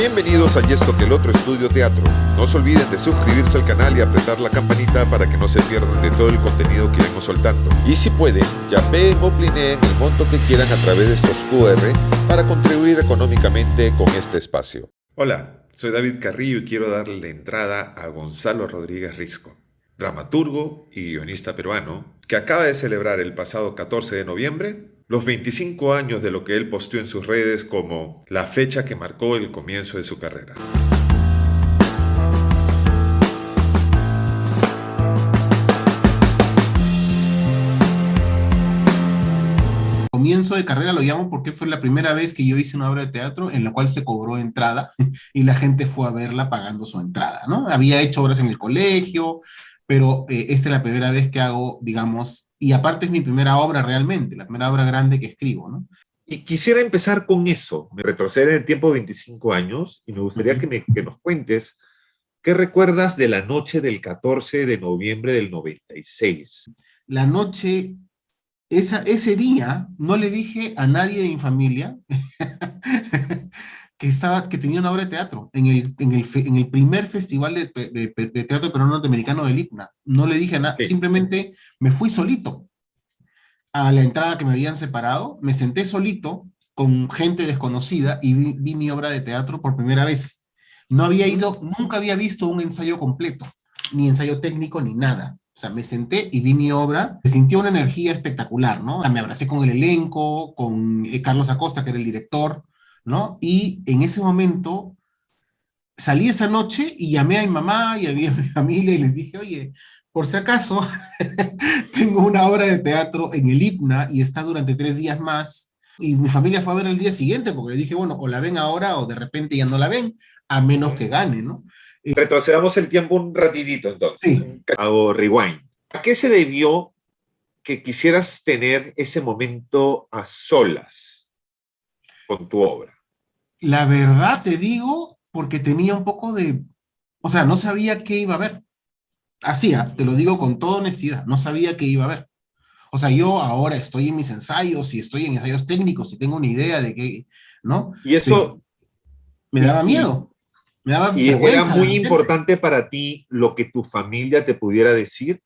Bienvenidos a Y Esto que el Otro Estudio Teatro. No se olviden de suscribirse al canal y apretar la campanita para que no se pierdan de todo el contenido que iremos soltando. Y si pueden, yapeen o plineen el monto que quieran a través de estos QR para contribuir económicamente con este espacio. Hola, soy David Carrillo y quiero darle la entrada a Gonzalo Rodríguez Risco, dramaturgo y guionista peruano, que acaba de celebrar el pasado 14 de noviembre los 25 años de lo que él posteó en sus redes como la fecha que marcó el comienzo de su carrera. Comienzo de carrera lo llamo porque fue la primera vez que yo hice una obra de teatro en la cual se cobró entrada y la gente fue a verla pagando su entrada, ¿no? Había hecho obras en el colegio, pero esta es la primera vez que hago, digamos, y aparte es mi primera obra realmente, la primera obra grande que escribo, ¿no? Y quisiera empezar con eso, retroceder en el tiempo 25 años, y me gustaría que nos cuentes qué recuerdas de la noche del 14 de noviembre del 96. La noche, ese día, no le dije a nadie de mi familia que tenía una obra de teatro en el primer festival de teatro peruano norteamericano del IPNA. No le dije nada, Sí. simplemente me fui solito a la entrada que me habían separado, me senté solito con gente desconocida y vi mi obra de teatro por primera vez. No había ido, nunca había visto un ensayo completo, ni ensayo técnico, ni nada. O sea, me senté y vi mi obra, se sintió una energía espectacular, ¿no? Me abracé con el elenco, con Carlos Acosta, que era el director, ¿no? Y en ese momento salí esa noche y llamé a mi mamá y a mi familia y les dije, oye, por si acaso, tengo una obra de teatro en el IPNA y está durante 3 días más. Y mi familia fue a ver el día siguiente porque le dije, bueno, o la ven ahora o de repente ya no la ven, a menos que gane, ¿no? Retrocedamos el tiempo un ratidito entonces. Sí. Hago rewind. ¿A qué se debió que quisieras tener ese momento a solas con tu obra? La verdad te digo, porque tenía un poco de, o sea, no sabía qué iba a ver. Así, te lo digo con toda honestidad, no sabía qué iba a ver. O sea, yo ahora estoy en mis ensayos y estoy en ensayos técnicos y tengo una idea de qué, ¿no? Y Pero eso, me y, daba y, miedo, me daba y era vergüenza de muy repente. importante para ti lo que tu familia te pudiera decir.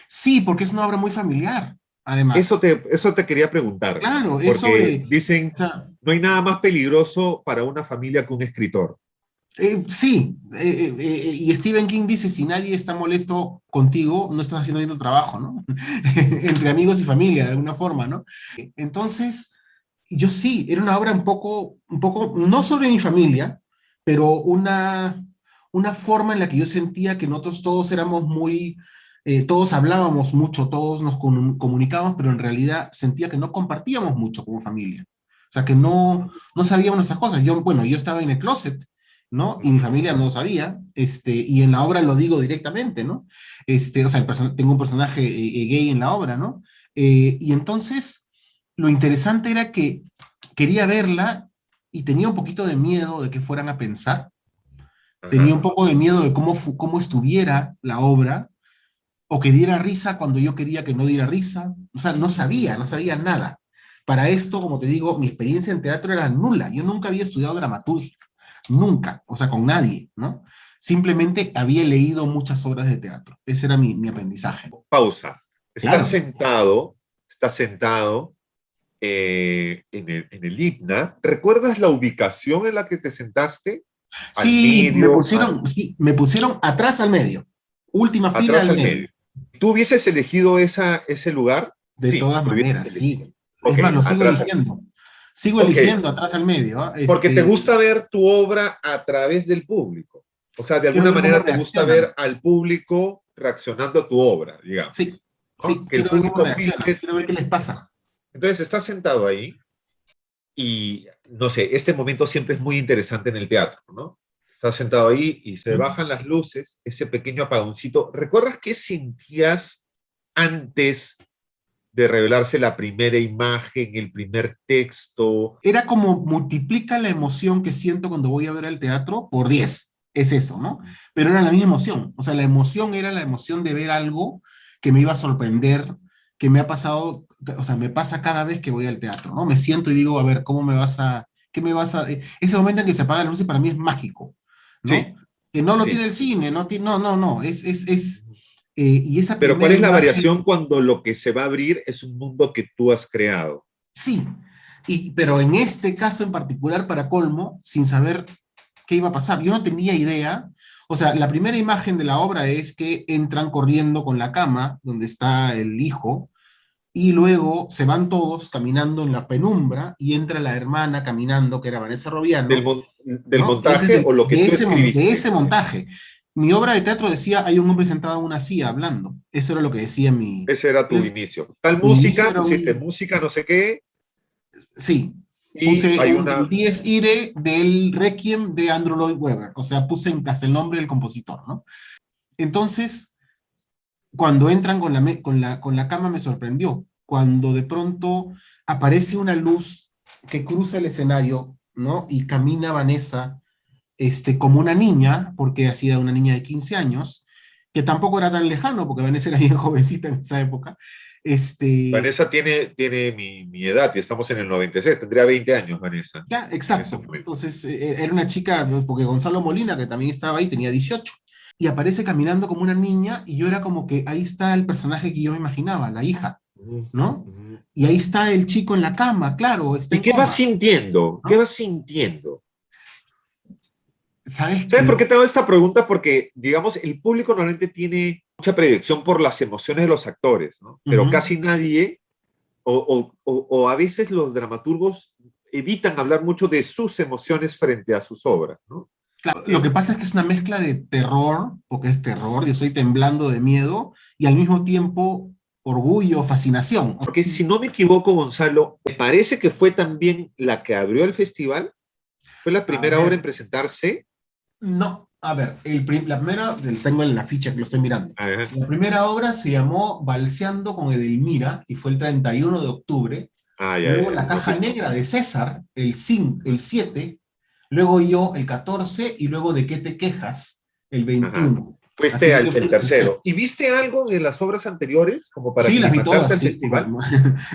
Sí, porque es una obra muy familiar, además. Eso te quería preguntar, Claro, es porque sobre, dicen, o sea, no hay nada más peligroso para una familia que un escritor. sí, y Stephen King dice, si nadie está molesto contigo, no estás haciendo bien tu trabajo, ¿no? Entre amigos y familia, de alguna forma, ¿no? Entonces, yo sí, era una obra un poco, no sobre mi familia, pero una forma en la que yo sentía que nosotros todos éramos muy, todos hablábamos mucho, todos nos comunicábamos, pero en realidad sentía que no compartíamos mucho como familia. O sea, que no sabíamos nuestras cosas. Bueno, yo estaba en el closet, ¿no? Y mi familia no lo sabía, y en la obra lo digo directamente, ¿no? O sea, tengo un personaje gay en la obra, ¿no? Y entonces, lo interesante era que quería verla y tenía un poquito de miedo de que fueran a pensar, tenía Ajá. un poco de miedo de cómo estuviera la obra, o que diera risa cuando yo quería que no diera risa, o sea, no sabía nada. Para esto, como te digo, mi experiencia en teatro era nula, yo nunca había estudiado dramaturgia, nunca, o sea, con nadie, ¿no? Simplemente había leído muchas obras de teatro, ese era mi aprendizaje. Pausa. Claro. Estás sentado en el IPNA. ¿Recuerdas la ubicación en la que te sentaste? ¿Al Sí, medio? sí, me pusieron atrás al medio, última fila ¿Atrás al al medio. medio? ¿Tú hubieses elegido ese lugar? De Sí, todas lo hubieses maneras, elegido. sí. Es Ok, más, lo sigo atrás. eligiendo. Sigo Ok, eligiendo atrás al medio, ¿ah? porque te gusta ver tu obra a través del público. O sea, de Quiero alguna ver cómo manera te gusta ver reaccionan. al público reaccionando a tu obra, digamos, Sí, ¿no? sí, Que el quiero ver cómo público reaccionan. filtre. Quiero ver qué les pasa. Entonces, estás sentado ahí y, no sé, este momento siempre es muy interesante en el teatro, ¿no? Estás sentado ahí y se ¿Mm? bajan las luces, ese pequeño apagoncito. ¿Recuerdas qué sentías antes de revelarse la primera imagen, el primer texto? Era como multiplica la emoción que siento cuando voy a ver el teatro por 10. Es eso, ¿no? Pero era la misma emoción. O sea, la emoción era la emoción de ver algo que me iba a sorprender, que me ha pasado, o sea, me pasa cada vez que voy al teatro, ¿no? Me siento y digo, a ver, ¿cómo me vas a ¿Qué me vas a...? Ese momento en que se apaga la luz para mí es mágico, Sí, ¿no? Que no lo tiene sí. el cine, no, y esa Pero primera ¿cuál es la imagen, variación cuando lo que se va a abrir es un mundo que tú has creado? sí, pero en este caso en particular, para colmo, sin saber qué iba a pasar, yo no tenía idea. O sea, la primera imagen de la obra es que entran corriendo con la cama, donde está el hijo, y luego se van todos caminando en la penumbra y entra la hermana caminando, que era Vanessa ¿Del, Roviano, del ¿no? Ese es montaje o lo que tú de escribiste? ese montaje. Mi obra de teatro decía, hay un hombre sentado en una silla hablando. Eso era lo que decía mi... Ese era tu Entonces, inicio. Tal mi inicio música, era pusiste un... música no sé qué, Sí, y puse hay el una... Dies Irae del Requiem de Andrew Lloyd Webber. O sea, puse hasta el nombre del compositor, ¿no? Entonces, cuando entran con la cama me sorprendió. Cuando de pronto aparece una luz que cruza el escenario, ¿no? Y camina Vanessa como una niña, porque ha sido una niña de 15 años, que tampoco era tan lejano, porque Vanessa era bien jovencita en esa época. Este, Vanessa tiene mi edad y estamos en el 96, tendría 20 años Vanessa ya, en ese exacto. momento. Entonces, era una chica, porque Gonzalo Molina, que también estaba ahí, tenía 18. Y aparece caminando como una niña, y yo era como que ahí está el personaje que yo me imaginaba, la hija, Ujú, ¿no? ujú. Y ahí está el chico en la cama, claro, está ¿Y en qué vas coma, sintiendo? ¿Qué ¿no? vas sintiendo? ¿Sabes ¿Sabes por qué qué? te hago esta pregunta? Porque, digamos, el público normalmente tiene mucha predicción por las emociones de los actores, ¿no? Pero Ujú. casi nadie, o a veces los dramaturgos evitan hablar mucho de sus emociones frente a sus obras, ¿no? Claro, lo que pasa es que es una mezcla de terror, porque es terror, yo estoy temblando de miedo, y al mismo tiempo orgullo, fascinación. Porque si no me equivoco, Gonzalo, me parece que fue también la que abrió el festival, fue la A primera obra en ver, presentarse. no, a ver, la primera, tengo en la ficha que lo estoy mirando. Ajá, La primera obra se llamó Balseando con Edelmira y fue el 31 de octubre. ya, Luego ya, La Caja entonces, Negra de César, el 7. Luego yo, el 14. Y luego ¿De qué te quejas? El ajá. 21. Fuiste Así que yo el fui, tercero. ¿Y viste algo de las obras anteriores como para sí, las vi aclimatarte todas, al sí. festival?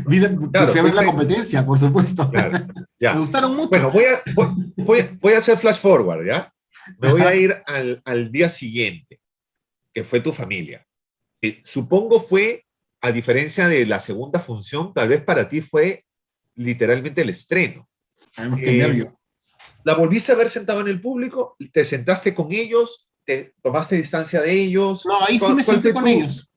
Fui Claro, a ver la fuiste, competencia, por supuesto. claro, Me ya. gustaron mucho. Bueno, voy a hacer flash forward, ¿ya? Me voy a Ajá. ir al día siguiente, que fue tu familia. Supongo fue, a diferencia de la segunda función, tal vez para ti fue literalmente el estreno. Además, qué Eh, nervios. ¿La volviste a ver sentado en el público? ¿Te sentaste con ellos? ¿Te tomaste distancia de ellos? No, ahí sí me ¿Cuál senté fue con ellos.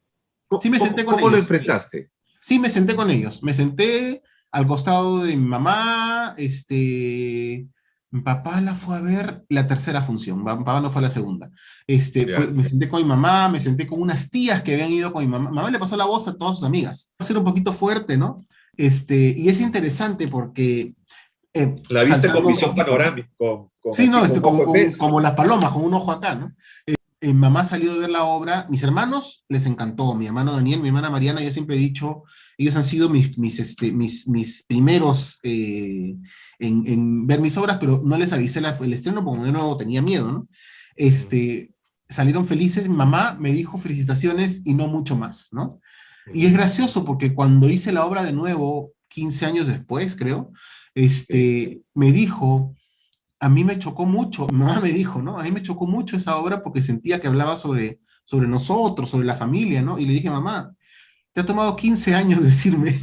Sí me senté con cómo lo ellos. enfrentaste? Sí me senté con ellos. Me senté al costado de mi mamá. Mi papá la fue a ver la tercera función. Mi papá no fue a la segunda. ¿Ya? Me senté con mi mamá, me senté con unas tías que habían ido con mi mamá. Mamá le pasó la voz a todas sus amigas. Va a ser un poquito fuerte, ¿no? Y es interesante porque, ¿La viste con saltando un visión poquito, ¿no? panorámica, con Sí, no, así, con un ojo de pez? como las palomas, con un ojo acá, ¿no? Mamá salió de ver la obra, mis hermanos les encantó, mi hermano Daniel, mi hermana Mariana, yo siempre he dicho, ellos han sido mis primeros en ver mis obras, pero no les avisé el estreno porque de nuevo tenía miedo, ¿no? Salieron felices, mi mamá me dijo felicitaciones y no mucho más, ¿no? Y es gracioso porque cuando hice la obra de nuevo, 15 años después, creo, Sí. me dijo, a mí me chocó mucho, mi mamá me dijo, ¿no? A mí me chocó mucho esa obra porque sentía que hablaba sobre nosotros, sobre la familia, ¿no? Y le dije, mamá, te ha tomado 15 años decirme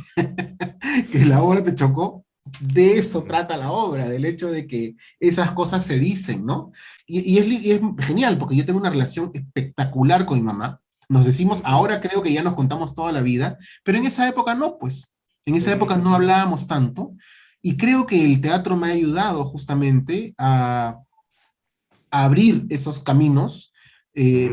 que la obra te chocó. De eso trata la obra, del hecho de que esas cosas se dicen, ¿no? Y es genial porque yo tengo una relación espectacular con mi mamá. Nos decimos, ahora creo que ya nos contamos toda la vida, pero en esa época no, pues. En esa época no hablábamos tanto. Y creo que el teatro me ha ayudado justamente a abrir esos caminos,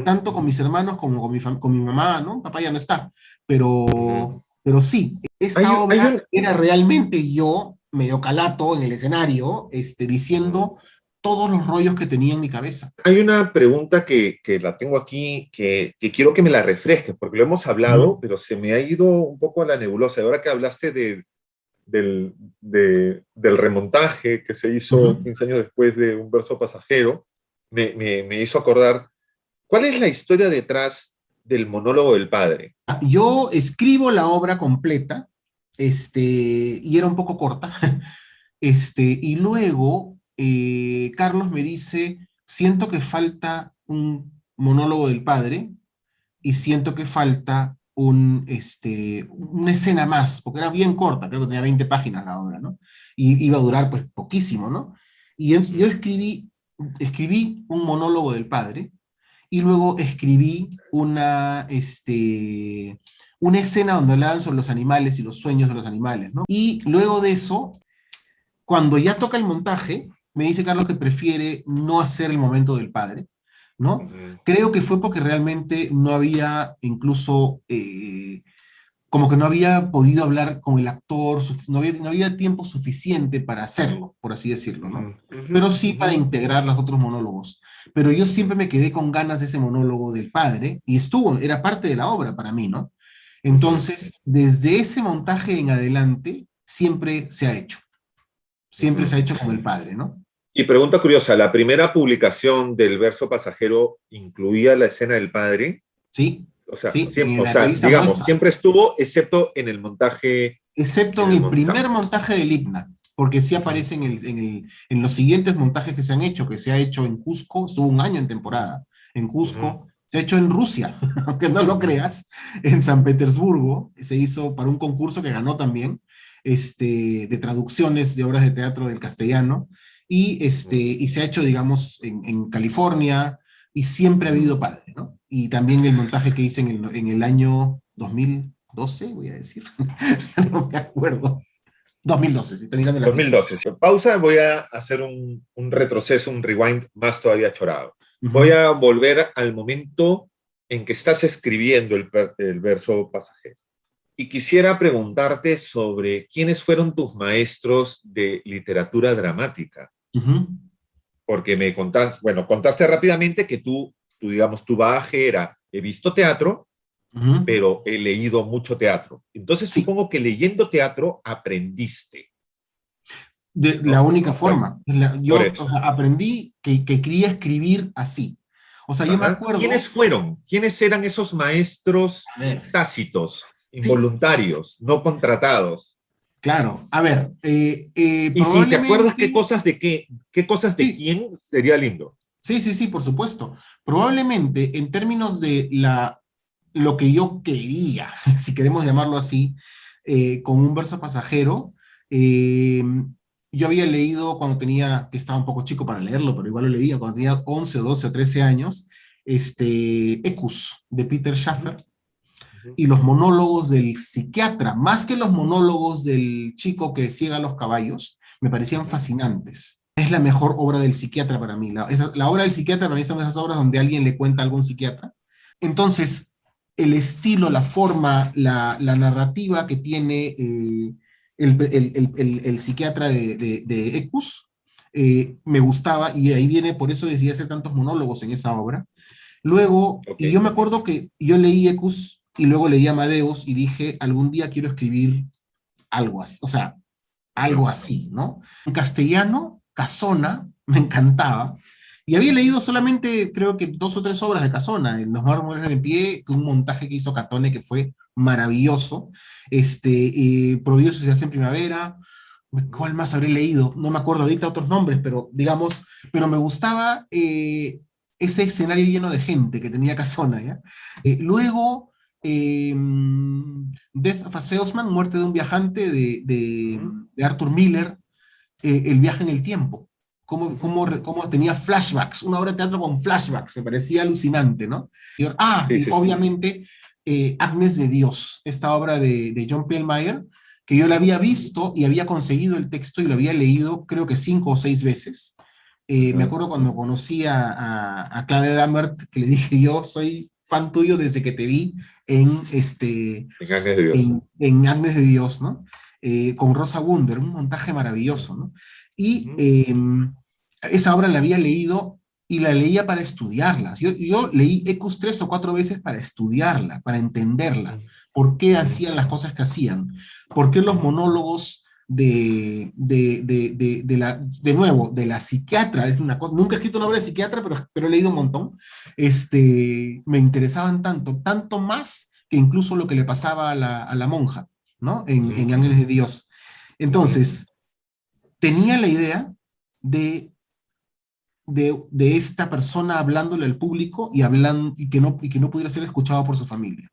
tanto con mis hermanos como con mi mamá, ¿no? Papá ya no está, pero sí, esta Hay obra un, era realmente yo, medio calato en el escenario, diciendo todos los rollos que tenía en mi cabeza. hay una pregunta que la tengo aquí que quiero que me la refresques, porque lo hemos hablado, Ujú, pero se me ha ido un poco a la nebulosa. Ahora que hablaste del remontaje que se hizo ujú. 15 años después de Un verso pasajero, me hizo acordar, ¿cuál es la historia detrás del monólogo del padre? Yo escribo la obra completa, y era un poco corta, Y luego Carlos me dice, siento que falta un monólogo del padre y siento que falta una escena más, porque era bien corta, creo que tenía 20 páginas la obra, ¿no? Y iba a durar pues poquísimo, ¿no? Yo escribí un monólogo del padre y luego escribí una escena donde hablaban sobre los animales y los sueños de los animales, ¿no? Y luego de eso, cuando ya toca el montaje, me dice Carlos que prefiere no hacer el momento del padre, ¿no? Ujú. Creo que fue porque realmente no había incluso, como que no había podido hablar con el actor, no había tiempo suficiente para hacerlo, por así decirlo, Ujú, ¿no? ujú, Pero sí ujú. para integrar los otros monólogos. Pero yo siempre me quedé con ganas de ese monólogo del padre, y era parte de la obra para mí, ¿no? Ujú, Entonces, desde ese montaje en adelante, siempre se ujú. ha hecho con el padre, ¿no? Y pregunta curiosa, ¿la primera publicación del verso pasajero incluía la escena del padre? Sí, O sea, sí, en o la sea, revista digamos, Muestra, siempre estuvo, excepto en el montaje, excepto en en el el montaje. primer montaje del himna, porque sí Ujú, aparece en los siguientes montajes que se han hecho, que se ha hecho en Cusco, estuvo un año en temporada, en ujú, Cusco, se ha hecho en Rusia, aunque no lo ujú, creas, en San Petersburgo, se hizo para un concurso que ganó también, de traducciones de obras de teatro del castellano, ujú, y se ha hecho, digamos, en California, y siempre ha habido padre, ¿no? Y también el montaje que hice en el año 2012, voy a decir, no me acuerdo. 2012, si estoy mirando la fecha. 2012. Pausa, voy a hacer un retroceso, un rewind más todavía chorado. Voy Ujú, a volver al momento en que estás escribiendo el verso pasajero. Y quisiera preguntarte sobre quiénes fueron tus maestros de literatura dramática, ujú, porque me contaste, bueno, contaste rápidamente que digamos, tu bagaje era, he visto teatro, ujú. pero he leído mucho teatro. Entonces Sí, supongo que leyendo teatro aprendiste, de la ¿no? única forma. Por Yo, o eso. sea, aprendí que quería escribir así. O sea, yo me Ajá. ¿Quiénes acuerdo, fueron? ¿Quiénes eran esos maestros a ver, tácitos, sí, involuntarios, no contratados? claro, a ver, Y si te acuerdas probablemente, qué cosas de sí, quién, sería lindo. sí, sí, sí, por supuesto. Probablemente en términos de lo que yo quería, si queremos llamarlo así, con un verso pasajero, eh, yo había leído cuando tenía, que estaba un poco chico para leerlo, pero igual lo leía, cuando tenía 11 o 12 o 13 años, Ecus, de Peter Ujú, Schaffer, ujú, y los monólogos del psiquiatra, más que los monólogos del chico que ciega a los caballos, me parecían ujú, fascinantes. Es la mejor obra del psiquiatra para mí. La obra del psiquiatra para mí son esas obras donde alguien le cuenta algo a un psiquiatra. Entonces, el estilo, la forma, la narrativa que tiene el psiquiatra de Ecus, me gustaba y ahí viene, por eso decidí hacer tantos monólogos en esa obra. Luego, ok. y yo me acuerdo que yo leí Ecus y luego leí Amadeus y dije, algún día quiero escribir algo así, o sea, Ajá, algo así, ¿no? En castellano, Casona, me encantaba. Y había leído solamente, creo que 2 o 3 obras de Casona, en Los mármoles de pie, con un montaje que hizo Catone que fue maravilloso. Prohibido Suicidarse en Primavera. ujú, ¿Cuál más habré leído? No me acuerdo ahorita otros nombres, pero digamos, pero me gustaba ese escenario lleno de gente que tenía Casona, ¿ya? Luego, eh, Death of a Salesman, Muerte de un viajante ujú, de Arthur Miller, El viaje en el tiempo. ujú, Cómo tenía flashbacks, una obra de teatro con flashbacks, me parecía alucinante, ¿no? sí, Y sí, sí. obviamente Agnes de Dios, esta obra de John Pellmeyer, que yo la había visto y había conseguido el texto y lo había leído creo que 5 o 6 veces. Me Ujú, acuerdo cuando conocí a Claudia Dammert, que le dije, yo soy fan tuyo desde que te vi en, en Ángeles de Dios. en Agnes de Dios, ¿no? Con Rosa Wunder, un montaje maravilloso, ¿no? Y Ujú, esa obra la había leído y la leía para estudiarla. Yo leí Ecus 3 o 4 veces para estudiarla, para entenderla, ujú, por qué ujú, hacían las cosas que hacían, por qué los monólogos de nuevo, de la psiquiatra, es una cosa, nunca he escrito una obra de psiquiatra, pero he leído un montón, me interesaban tanto, tanto más que incluso lo que le pasaba a la monja, ¿no? ujú, En Ángeles de Dios. ujú, Entonces, tenía la idea de, de esta persona hablándole al público y que no pudiera ser escuchado por su familia,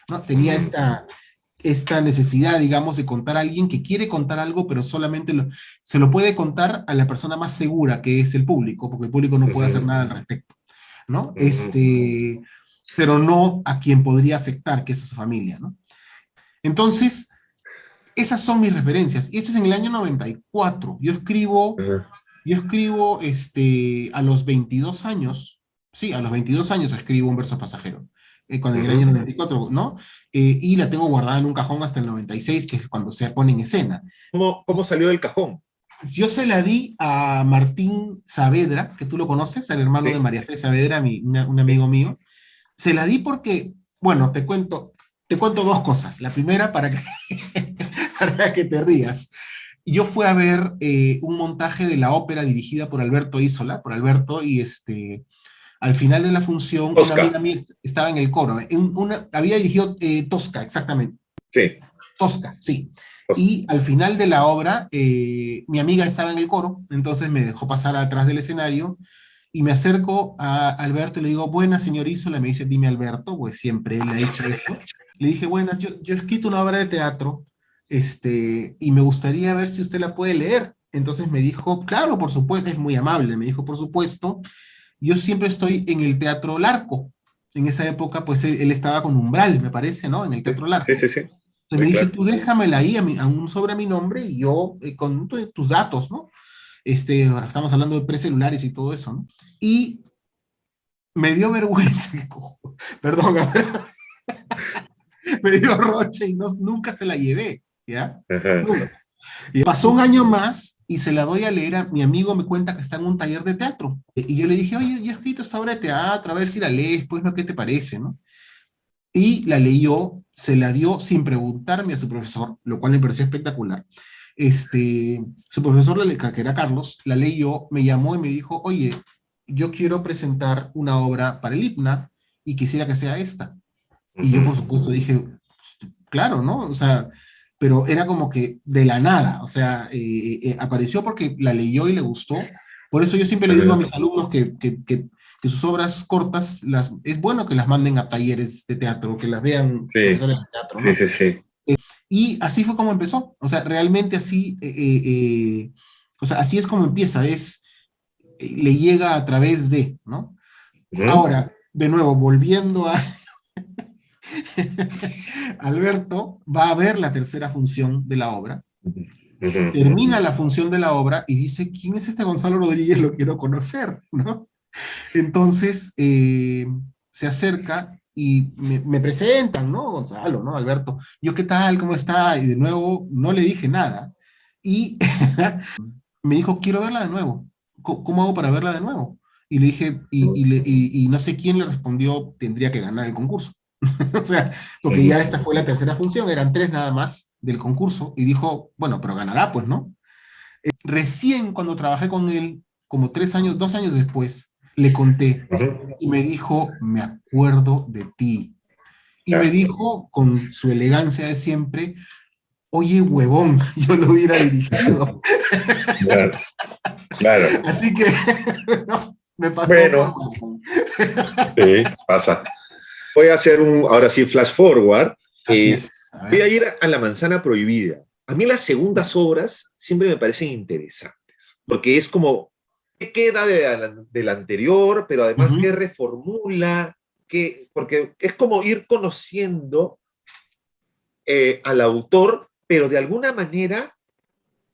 ¿no? Tenía esta necesidad, digamos, de contar a alguien que quiere contar algo, pero solamente se lo puede contar a la persona más segura, que es el público, porque el público no puede hacer nada al respecto, ¿no? Pero no a quien podría afectar, que es a su familia, ¿no? Entonces, esas son mis referencias. Y esto es en el año 94. Yo escribo a los 22 años, sí, a los 22 años escribo un verso pasajero, cuando en el año 94, ¿no? Y la tengo guardada en un cajón hasta el 96, que es cuando se pone en escena. ¿Cómo salió del cajón? Yo se la di a Martín Saavedra, que tú lo conoces, el hermano de María Fe Saavedra, un amigo mío. Se la di porque, bueno, te cuento dos cosas. La primera, para que te rías. Yo fui a ver un montaje de la ópera dirigida por Alberto Isola, y al final de la función, Tosca. una amiga mía estaba en el coro. Había dirigido Tosca, exactamente. Sí. Tosca, sí. Y al final de la obra, mi amiga estaba en el coro, entonces me dejó pasar atrás del escenario, y me acerco a Alberto y le digo, buenas, señor Isola. Me dice, dime Alberto, pues siempre él ha hecho eso. Le dije, buenas, yo he escrito una obra de teatro, y me gustaría ver si usted la puede leer. Entonces me dijo, claro, por supuesto, es muy amable, me dijo, por supuesto. Yo siempre estoy en el Teatro Larco. En esa época, pues él estaba con Umbral, me parece, ¿no? En el Teatro Larco. Sí. Entonces me dice, tú déjamela ahí sobre mi nombre, y yo, con tus datos, ¿no? Estamos hablando de precelulares y todo eso, ¿no? Y me dio vergüenza, perdón, me dio roche y nunca se la llevé, ¿ya? Y pasó un año más y se la doy a leer a mi amigo. Me cuenta que está en un taller de teatro. Y yo le dije, oye, yo he escrito esta obra de teatro, a ver si la lees, pues, ¿no? ¿Qué te parece, no? Y la leyó, se la dio sin preguntarme a su profesor, lo cual me pareció espectacular. Su profesor, que era Carlos, la leyó, me llamó y me dijo, oye, yo quiero presentar una obra para el IPNA y quisiera que sea esta. Y yo, por supuesto, dije, claro, ¿no? O sea, pero era como que de la nada, o sea, apareció porque la leyó y le gustó. Por eso yo siempre le digo a mis alumnos que sus obras cortas, es bueno que las manden a talleres de teatro, que las vean profesores de teatro, ¿no? Sí. Y así fue como empezó, o sea, realmente así, o sea, así es como empieza, le llega a través de, ¿no? Ahora, de nuevo, volviendo a Alberto, va a ver la tercera función de la obra, termina la función de la obra y dice, ¿quién es este Gonzalo Rodríguez? Lo quiero conocer, ¿no? Entonces, se acerca y me presentan, ¿no? Gonzalo, ¿no? Alberto, yo, ¿qué tal? ¿Cómo está? Y de nuevo, no le dije nada. Y me dijo, quiero verla de nuevo. ¿Cómo hago para verla de nuevo? Y le dije, y no sé quién le respondió, tendría que ganar el concurso. O sea, porque ya esta fue la tercera función, eran 3 nada más del concurso, y dijo, bueno, pero ganará, pues, ¿no? Recién cuando trabajé con él, como 2 años después, le conté, y me dijo, me acuerdo de ti. Y me dijo, con su elegancia de siempre, oye, huevón, yo lo hubiera dirigido. Claro. Así que, no, me pasó. Bueno, sí, pasa. Voy a hacer ahora sí, flash forward. Así es. Voy a ir a La Manzana Prohibida. A mí las segundas obras siempre me parecen interesantes, porque es como, ¿qué queda de la anterior? Pero además, ¿qué reformula? Porque es como ir conociendo al autor, pero de alguna manera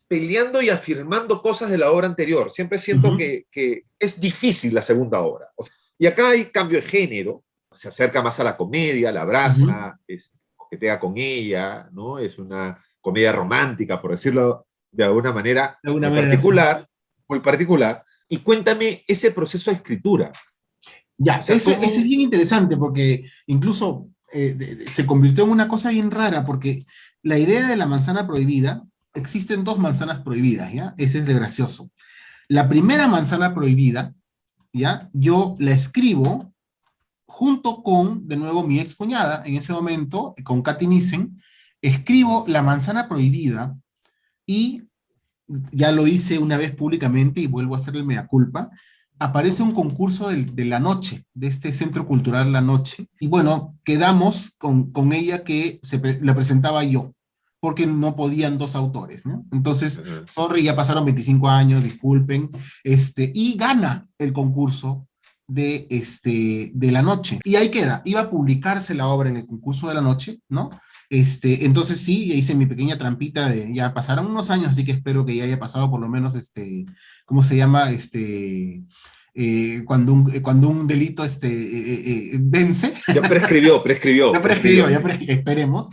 peleando y afirmando cosas de la obra anterior. Siempre siento que es difícil la segunda obra. O sea, y acá hay cambio de género, se acerca más a la comedia, la abraza, coquetea con ella, ¿no? Es una comedia romántica, por decirlo de alguna manera, muy particular. Y cuéntame ese proceso de escritura. Ya, o sea, ese es bien interesante, porque incluso se convirtió en una cosa bien rara, porque la idea de La Manzana Prohibida, existen 2 manzanas prohibidas, ¿ya? Ese es de gracioso. La primera manzana prohibida, ¿ya? Yo la escribo junto con, de nuevo, mi ex cuñada, en ese momento, con Katy Nissen, escribo La Manzana Prohibida, y ya lo hice una vez públicamente y vuelvo a hacer el mea culpa. Aparece un concurso de La Noche, de este Centro Cultural La Noche, y bueno, quedamos con ella que la presentaba yo, porque no podían dos autores, ¿no? Entonces, Ajá. sorry, ya pasaron 25 años, disculpen, y gana el concurso de La Noche. Y ahí queda, iba a publicarse la obra en el concurso de La Noche, ¿no? Entonces sí, ya hice mi pequeña trampita ya pasaron unos años, así que espero que ya haya pasado por lo menos, ¿cómo se llama? Cuando un delito vence, Ya prescribió, ya prescribió, esperemos.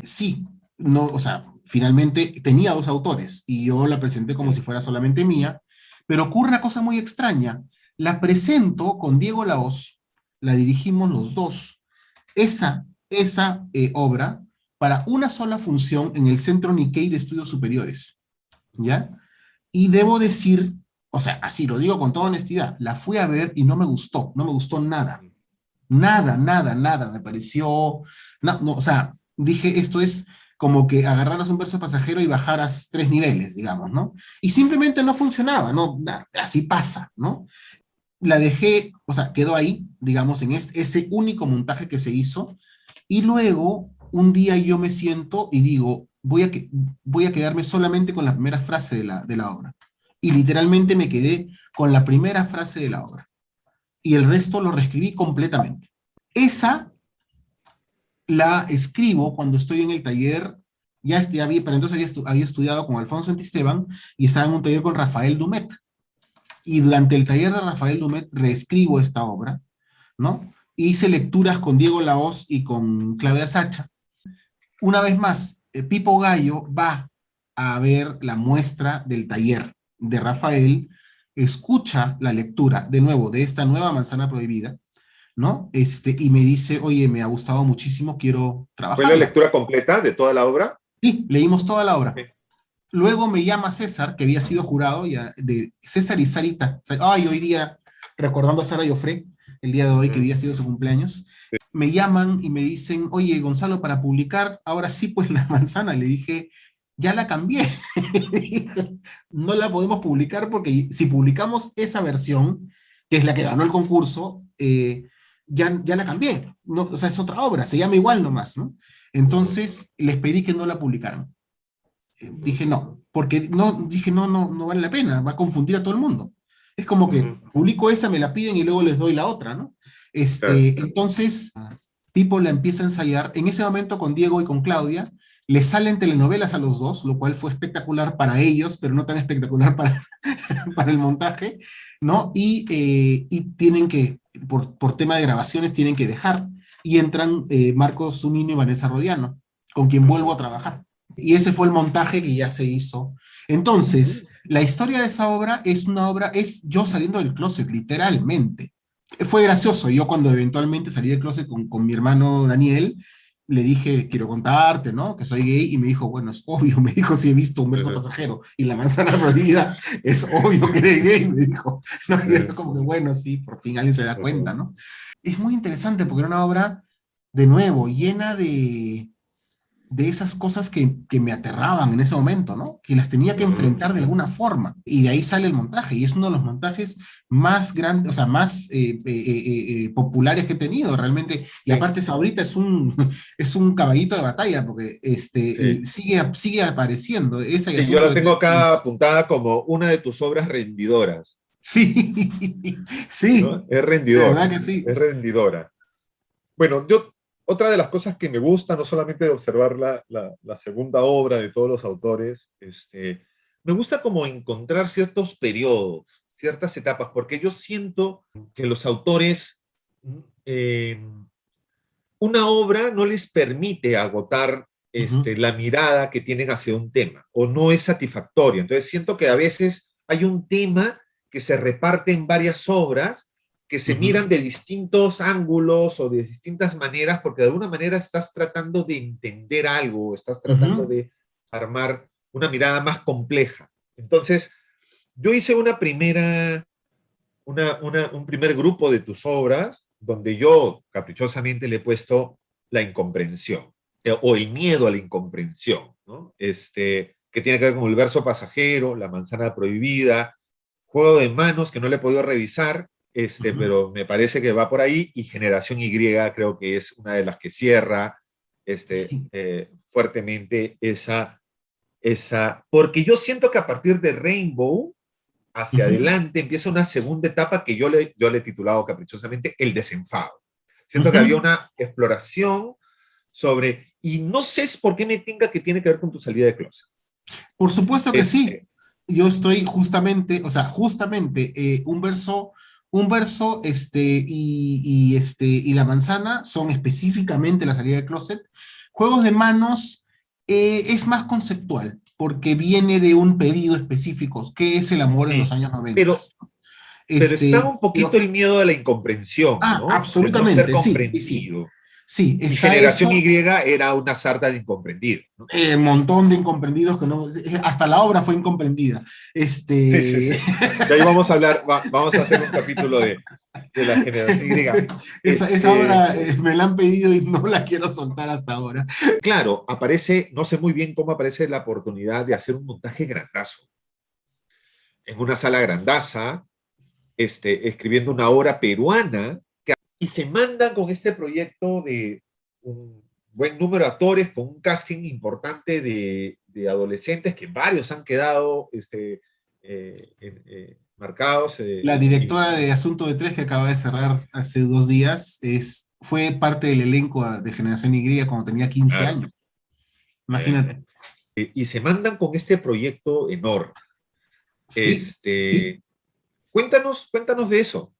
Sí, no, o sea, finalmente tenía dos autores y yo la presenté como si fuera solamente mía, pero ocurre una cosa muy extraña. La presento con Diego Lahoz, la dirigimos los dos. Esa obra para una sola función en el Centro Nikkei de Estudios Superiores, ¿ya? Y debo decir, o sea, así lo digo con toda honestidad, la fui a ver y no me gustó nada. Nada, nada, nada, me pareció, no, no, o sea, dije, esto es como que agarraras un verso pasajero y bajaras 3 niveles, digamos, ¿no? Y simplemente no funcionaba, ¿no? Así pasa, ¿no? La dejé, o sea, quedó ahí, digamos, en ese único montaje que se hizo, y luego un día yo me siento y digo, voy a quedarme solamente con la primera frase de la obra. Y literalmente me quedé con la primera frase de la obra. Y el resto lo reescribí completamente. Esa la escribo cuando estoy en el taller, para entonces había estudiado con Alfonso Santisteban y estaba en un taller con Rafael Dumet. Y durante el taller de Rafael Dumet reescribo esta obra, ¿no? Hice lecturas con Diego Lahoz y con Claudia Sacha. Una vez más, Pipo Gallo va a ver la muestra del taller de Rafael, escucha la lectura, de nuevo, de esta nueva manzana prohibida, ¿no? Y me dice, oye, me ha gustado muchísimo, quiero ¿Fue la trabajarla. lectura completa de toda la obra? Sí, leímos toda la obra. Sí. Luego me llama César, que había sido jurado, ya, de César y Sarita. Ay, hoy día, recordando a Sara Joffre, el día de hoy que había sido su cumpleaños, me llaman y me dicen, oye, Gonzalo, para publicar, ahora sí, pues la manzana. Le dije, ya la cambié. Le dije, no la podemos publicar porque si publicamos esa versión, que es la que ganó el concurso, ya la cambié. No, o sea, es otra obra, se llama igual nomás, ¿no? Entonces, les pedí que no la publicaran. Dije no, porque no, dije no, no, no vale la pena, va a confundir a todo el mundo. Es como que publico esa, me la piden y luego les doy la otra, ¿no? Claro. Entonces, Pipo la empieza a ensayar, en ese momento con Diego y con Claudia, les salen telenovelas a los dos, lo cual fue espectacular para ellos, pero no tan espectacular para el montaje, ¿no? Y tienen que, por tema de grabaciones, tienen que dejar, y entran Marcos Zunino y Vanessa Rodiano, con quien vuelvo a trabajar. Y ese fue el montaje que ya se hizo. Entonces, la historia de esa obra es yo saliendo del closet, literalmente. Fue gracioso, yo cuando eventualmente salí del closet con mi hermano Daniel, le dije, quiero contarte, ¿no? Que soy gay, y me dijo, bueno, es obvio, me dijo, si he visto un verso pasajero y la manzana prohibida, es obvio que eres gay, me dijo. ¿No? Y era como que, bueno, sí, por fin alguien se da cuenta, ¿no? Es muy interesante porque era una obra, de nuevo, llena de esas cosas que me aterraban en ese momento, ¿no? Que las tenía que enfrentar de alguna forma. Y de ahí sale el montaje. Y es uno de los montajes más grandes, o sea, más populares que he tenido realmente. Y aparte, ahorita es un caballito de batalla, porque Sí. sigue apareciendo. Esa y Sí, yo Asunto la de tengo Tres. acá apuntada como una de tus obras rendidoras, Sí, sí, ¿no? Es de rendidor, verdad que sí. es rendidora. Bueno, otra de las cosas que me gusta, no solamente de observar la segunda obra de todos los autores, me gusta como encontrar ciertos periodos, ciertas etapas, porque yo siento que los autores, eh, una obra no les permite agotar Ujú, la mirada que tienen hacia un tema, o no es satisfactoria. Entonces siento que a veces hay un tema que se reparte en varias obras que se ujú, miran de distintos ángulos o de distintas maneras, porque de alguna manera estás tratando de entender algo, estás tratando ujú, de armar una mirada más compleja. Entonces, yo hice un primer grupo de tus obras donde yo caprichosamente le he puesto la incomprensión o el miedo a la incomprensión, ¿no? que tiene que ver con el verso pasajero, La manzana prohibida, Juego de manos, que no le he podido revisar, pero me parece que va por ahí, y Generación Y creo que es una de las que cierra Sí. fuertemente porque yo siento que a partir de Rainbow hacia adelante empieza una segunda etapa que yo le he titulado caprichosamente El desenfado. Siento que había una exploración y no sé por qué me tenga que tiene que ver con tu salida de closet. Por supuesto que sí. Yo estoy justamente, un verso, y la manzana son específicamente la salida del closet. Juegos de manos es más conceptual, porque viene de un pedido específico, que es el amor en los años 90. Pero está un poquito el miedo a la incomprensión, ¿no? Absolutamente, de no ser comprendido. Sí, y Generación Y era una sarta de incomprendidos, ¿no? Montón de incomprendidos que no, hasta la obra fue incomprendida. Sí. De ahí vamos a hablar, vamos a hacer un capítulo de la Generación Y. Esa obra me la han pedido y no la quiero soltar hasta ahora. Claro, aparece, no sé muy bien cómo aparece la oportunidad de hacer un montaje grandazo. En una sala grandaza, escribiendo una obra peruana, y se mandan con este proyecto de un buen número de actores, con un casting importante de adolescentes, que varios han quedado marcados. La directora de Asunto de Tres, que acaba de cerrar hace 2 días, fue parte del elenco de Generación Y cuando tenía 15 años. Imagínate. Y se mandan con este proyecto enorme. Sí. Cuéntanos de eso.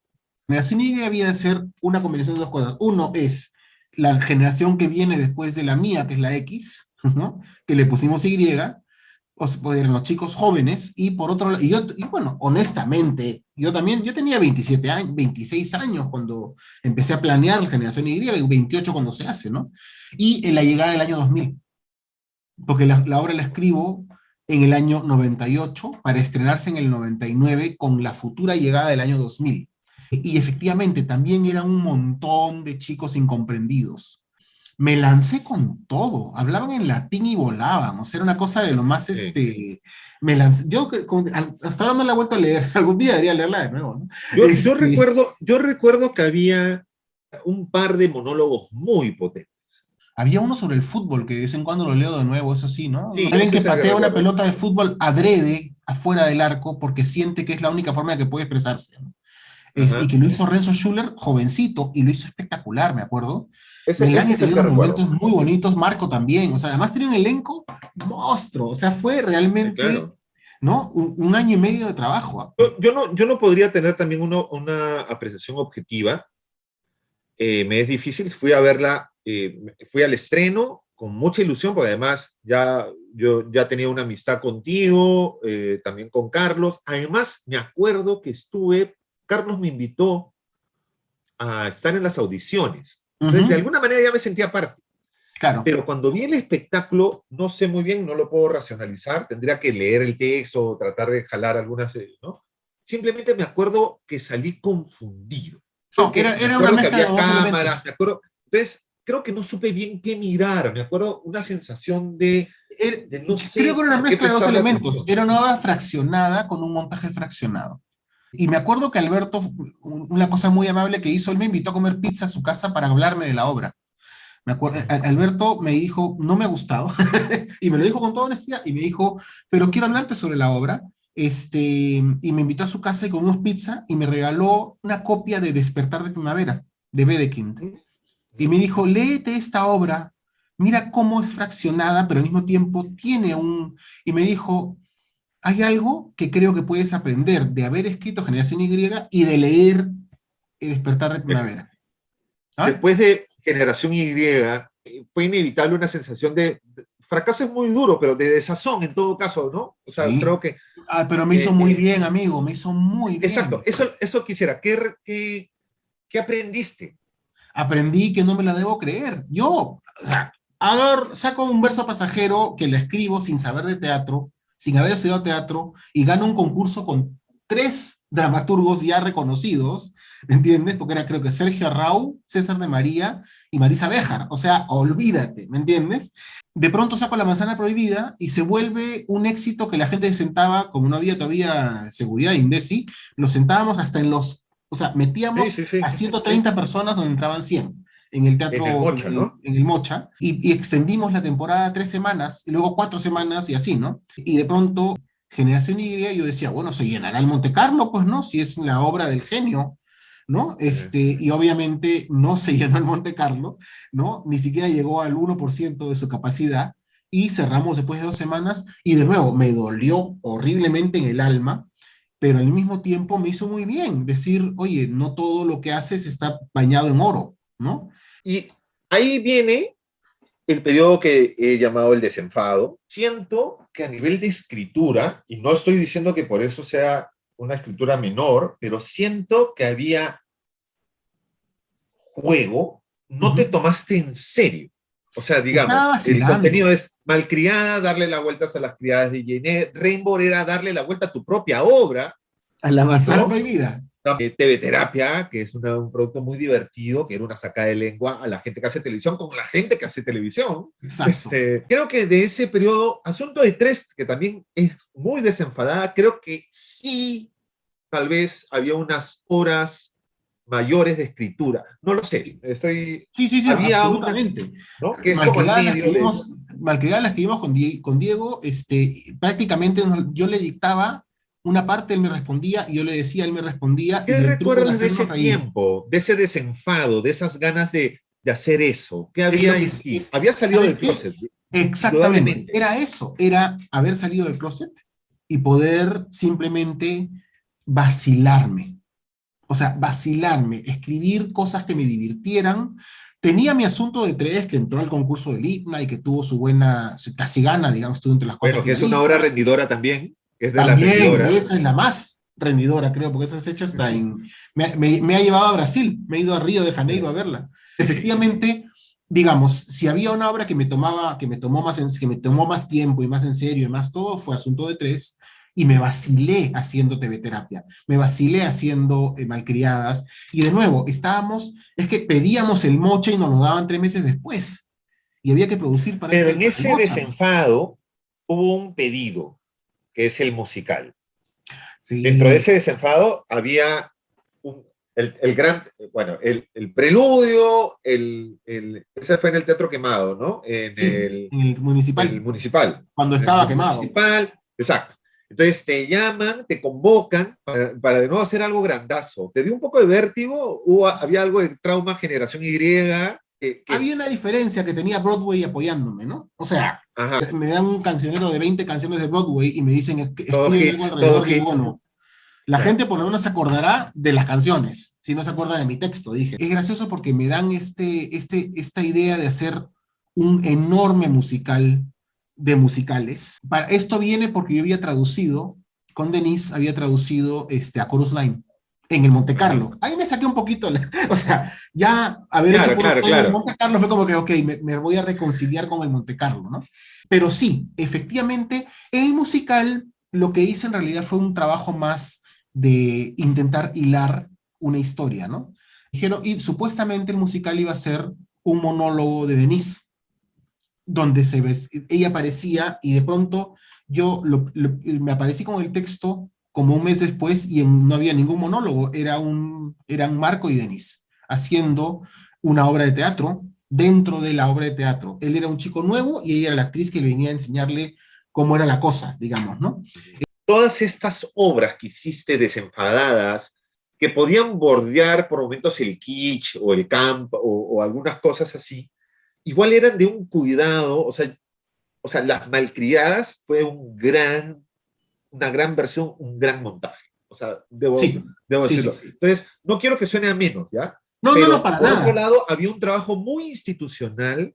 Generación Y viene a ser una combinación de dos cosas. Uno es la generación que viene después de la mía, que es la X, ¿no? Que le pusimos Y, eran los chicos jóvenes, y por otro lado, y bueno, honestamente, yo tenía 27 años, 26 años cuando empecé a planear la Generación Y, 28 cuando se hace, ¿no? Y en la llegada del año 2000, porque la obra la escribo en el año 98 para estrenarse en el 99 con la futura llegada del año 2000. Y efectivamente, también eran un montón de chicos incomprendidos. Me lancé con todo, hablaban en latín y volaban, o sea, era una cosa de lo más, me lancé, hasta ahora no la he vuelto a leer, algún día debería leerla de nuevo, ¿no? Yo recuerdo que había un par de monólogos muy potentes. Había uno sobre el fútbol, que de vez en cuando lo leo de nuevo, eso sí, ¿no? Sí, alguien que patea una pelota de fútbol adrede afuera del arco porque siente que es la única forma de que puede expresarse, ¿no? Y que lo hizo Renzo Schuller, jovencito, y lo hizo espectacular, me acuerdo. Melania tenía unos momentos muy bonitos, Marco también, o sea, además tenía un elenco monstruo, o sea, fue realmente, ¿no? Un año y medio de trabajo. Yo no podría tener también una apreciación objetiva, me es difícil, fui a verla, fui al estreno con mucha ilusión, porque además yo ya tenía una amistad contigo, también con Carlos, además me acuerdo que Carlos me invitó a estar en las audiciones. Entonces, de alguna manera ya me sentía parte. Claro. Pero cuando vi el espectáculo, no sé muy bien, no lo puedo racionalizar, tendría que leer el texto, tratar de jalar algunas, ¿no? Simplemente me acuerdo que salí confundido. No, era una mezcla que había cámaras, me acuerdo. Entonces, creo que no supe bien qué mirar. Me acuerdo una sensación de no sé. Creo que era una mezcla de dos elementos. Era una obra fraccionada con un montaje fraccionado. Y me acuerdo que Alberto, una cosa muy amable que hizo, él me invitó a comer pizza a su casa para hablarme de la obra. Me acuerdo, Alberto me dijo, no me ha gustado, y me lo dijo con toda honestidad, y me dijo, pero quiero hablarte sobre la obra, y me invitó a su casa y comimos pizza, y me regaló una copia de Despertar de Primavera, de Wedekind. Y me dijo, léete esta obra, mira cómo es fraccionada, pero al mismo tiempo tiene y me dijo, hay algo que creo que puedes aprender de haber escrito Generación Y y de leer Despertar de Primavera. ¿Ah? Después de Generación Y, fue inevitable una sensación de fracaso, es muy duro, pero de desazón en todo caso, ¿no? O sea, creo que... pero me hizo muy bien, amigo, me hizo muy bien. Exacto, eso quisiera. ¿Qué aprendiste? Aprendí que no me la debo creer. Yo, saco un verso pasajero que lo escribo sin saber de teatro, sin haber estudiado teatro, y gano un concurso con 3 dramaturgos ya reconocidos, ¿me entiendes? Porque era creo que Sergio Arrau, César de María y Marisa Béjar, o sea, olvídate, ¿me entiendes? De pronto saco La Manzana Prohibida y se vuelve un éxito que la gente se sentaba, como no había todavía seguridad de Indesi, nos sentábamos hasta en los, o sea, Sí, metíamos sí, sí, a sí. 130 personas donde entraban 100 en el En el teatro, Mocha, ¿no? en el Mocha, y extendimos la temporada 3 semanas, y luego 4 semanas y así, ¿no? Y de pronto, Generación Y, yo decía, bueno, se llenará el Monte Carlo, pues, ¿no? Si es la obra del genio, ¿no? Y obviamente no se llenó el Monte Carlo, ¿no? Ni siquiera llegó al 1% de su capacidad, y cerramos después de 2 semanas, y de nuevo, me dolió horriblemente en el alma, pero al mismo tiempo me hizo muy bien decir, oye, no todo lo que haces está bañado en oro, ¿no? Y ahí viene el periodo que he llamado el desenfado. Siento que a nivel de escritura, y no estoy diciendo que por eso sea una escritura menor, pero siento que había juego, no te Ujú. tomaste en serio. O sea, Estaba digamos, el contenido vacilando. es Malcriada, darle la vuelta a las criadas de Jane, Rainbow era darle la vuelta a tu propia obra, A La Manzana ¿no? Prohibida. TV Terapia, que es un producto muy divertido, que era una sacada de lengua a la gente que hace televisión con la gente que hace televisión. Exacto. Creo que de ese periodo, Asunto de Tres, que también es muy desenfadada, creo que sí, tal vez había unas horas mayores de escritura. No lo sé, Sí, sí, sí, había una, absolutamente. ¿no? Que es como el Malcriadas las que medio de... vimos, Malcriadas las que vimos con Diego, prácticamente yo le dictaba una parte, él me respondía, y yo le decía, él me respondía, ¿Qué y el truco era recuerdas de ese hacernos reír. tiempo, de ese desenfado, de esas ganas de hacer eso? ¿Qué Es lo había que en ti? Había salido ¿sabes del qué? closet, Exactamente, indudablemente. era eso, era haber salido del closet y poder simplemente vacilarme. O sea, vacilarme, escribir cosas que me divirtieran. Tenía mi Asunto de Tres, que entró al concurso del IPNA y que tuvo su buena, casi gana, digamos, estuvo entre las cuatro Bueno, que es una obra finalistas. rendidora también, que es de las También, rendidoras. esa es la más rendidora, creo, porque esa es hecha hasta en... Me ha llevado a Brasil, me he ido a Río de Janeiro a verla. Sí, sí. Efectivamente, digamos, si había una obra que me tomó más tiempo y más en serio y más todo, fue Asunto de Tres, y me vacilé haciendo TV Terapia, me vacilé haciendo Malcriadas, y de nuevo, es que pedíamos el moche y nos lo daban 3 meses después, y había que producir para Pero ese, en para el ese mocha. desenfado hubo un pedido, que es el musical. Dentro de Sí, ese desenfado había un, el gran, bueno, el preludio, ese fue en el Teatro Quemado, ¿no? sí, en el El municipal, municipal. cuando En el estaba quemado. municipal, exacto. Entonces te llaman, te convocan para de nuevo hacer algo grandazo. ¿Te dio un poco de vértigo? ¿Había algo de trauma generación Y? Había una diferencia que tenía Broadway apoyándome, ¿no? O sea, Ajá, me dan un cancionero de 20 canciones de Broadway y me dicen, todos escriben algo hits, todos alrededor, y digo, hits. bueno, la Claro. gente por lo menos se acordará de las canciones, si no se acuerda de mi texto, dije. Es gracioso porque me dan esta idea de hacer un enorme musical de musicales. Esto viene porque yo había traducido, con Denise, había traducido a Chorus Line en el Monte Ajá. Carlo. Ahí me saqué un poquito, o sea, ya haber hecho Claro, Chorus claro, Line en el claro. Monte Carlo fue como que, ok, me voy a reconciliar con el Monte Carlo, ¿no? Pero sí, efectivamente, en el musical lo que hice en realidad fue un trabajo más de intentar hilar una historia, ¿no? Dijeron, y supuestamente el musical iba a ser un monólogo de Denise, donde ella aparecía y de pronto me aparecí con el texto como un mes después y no había ningún monólogo, eran Marco y Denise haciendo una obra de teatro dentro de la obra de teatro. Él era un chico nuevo y ella era la actriz que le venía a enseñarle cómo era la cosa, digamos, ¿no? Todas estas obras que hiciste desenfadadas, que podían bordear por momentos el kitsch o el camp o algunas cosas así, igual eran de un cuidado, o sea, Las Malcriadas fue una gran versión, un gran montaje. O sea, Sí, debo sí, sí, decirlo. sí. Entonces, no quiero que suene a menos, ¿ya? No, no, no, Pero para por otro nada. lado, había un trabajo muy institucional,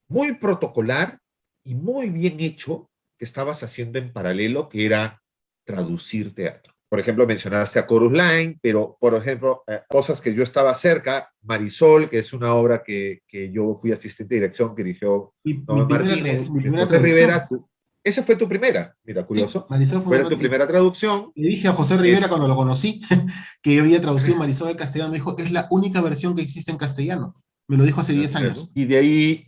muy protocolar y muy bien hecho que estabas haciendo en paralelo, que era traducir teatro. Por ejemplo, mencionaste a Chorus Line, pero, por ejemplo, cosas que yo estaba cerca, Marisol, que es una obra que yo fui asistente de dirección que dirigió Noé Martínez, Mi primera José Rivera, traducción. esa fue tu primera, mira, Sí, curioso. Marisol Fue fue. tu primera traducción. Le dije a José Rivera cuando lo conocí que yo había traducido Marisol al castellano. Me dijo, es la única versión que existe en castellano. Me lo dijo hace 10 años. Y de ahí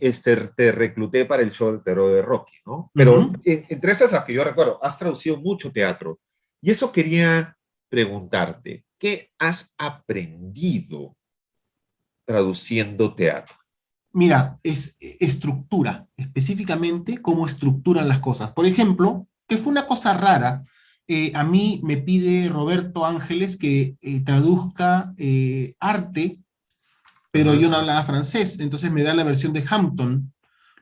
te recluté para el show de terror de Rocky, ¿no? Pero Ujú. entre esas las que yo recuerdo, has traducido mucho teatro. Y eso quería preguntarte, ¿qué has aprendido traduciendo teatro? Mira, es estructura, específicamente cómo estructuran las cosas. Por ejemplo, que fue una cosa rara, a mí me pide Roberto Ángeles que traduzca arte, pero yo Ajá, no hablaba francés, entonces me da la versión de Hampton,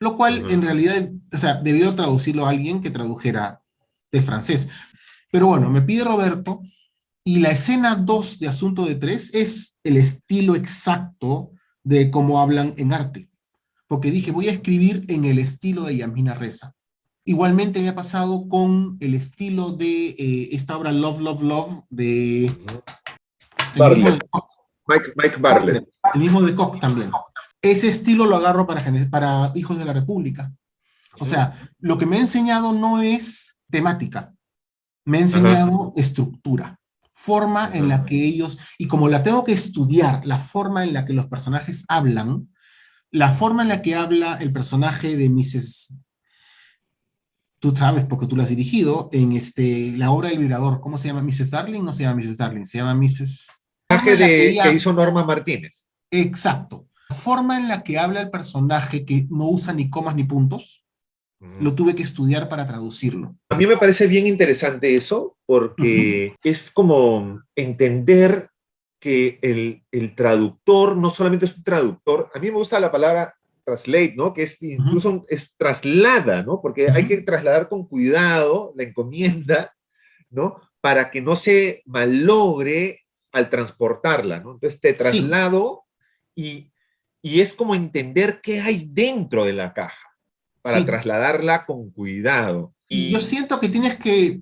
lo cual en ajá. realidad, o sea, debió traducirlo a alguien que tradujera del francés. Pero bueno, me pide Roberto, y la escena 2 de Asunto de Tres es el estilo exacto de cómo hablan en arte. Porque dije, voy a escribir en el estilo de Yasmina Reza. Igualmente me ha pasado con el estilo de esta obra Love, Love, Love de Ujú. el mismo de Bartlett, Mike Bartlett. Bartlett, el mismo de Koch también. Ese estilo lo agarro para Hijos de la República. O Ujú. sea, lo que me ha enseñado no es temática, me ha Ajá, enseñado estructura, forma en ajá. la que ellos, y como la tengo que estudiar, la forma en la que los personajes hablan, la forma en la que habla el personaje de Mrs. Tú sabes, porque tú lo has dirigido, en la obra del vibrador, ¿cómo se llama? ¿Mrs. Darling? No se llama Mrs. Darling, se llama Mrs. Forma en la que Que ella, hizo Norma Martínez. exacto, la forma en la que habla el personaje que no usa ni comas ni puntos, Ujú. lo tuve que estudiar para traducirlo. A mí me parece bien interesante eso, Ujú, porque es como entender que el traductor no solamente es un traductor, a mí me gusta la palabra translate, ¿no? Que es ujú, incluso es traslada, ¿no? Porque hay ujú. que trasladar con cuidado la encomienda, ¿no? Para que no se malogre al transportarla, ¿no? Entonces te Sí, traslado y, y es como entender qué hay dentro de la caja para sí. trasladarla con cuidado. Y yo Y siento que tienes que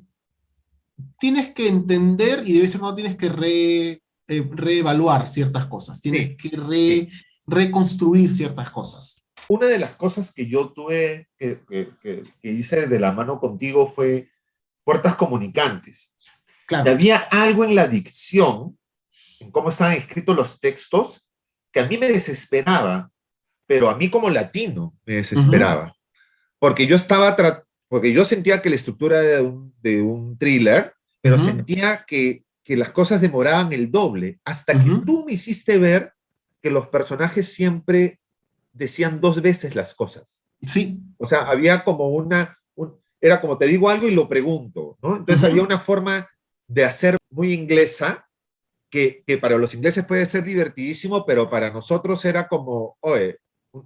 entender y de vez en cuando tienes que reevaluar ciertas cosas, tienes sí, que sí. reconstruir ciertas cosas. Una de las cosas que yo tuve, que hice de la mano contigo fue puertas comunicantes. Y Claro. había algo en la dicción, en cómo estaban escritos los textos, que a mí me desesperaba, pero a mí como latino me Ujú, desesperaba. Porque porque yo sentía que la estructura era de un thriller, pero ujú, sentía que las cosas demoraban el doble, hasta que ujú. tú me hiciste ver que los personajes siempre decían dos veces las cosas. Sí. O sea, había como era como te digo algo y lo pregunto, ¿no? Entonces había Ujú. una forma de hacer muy inglesa que para los ingleses puede ser divertidísimo, pero para nosotros era como, oye,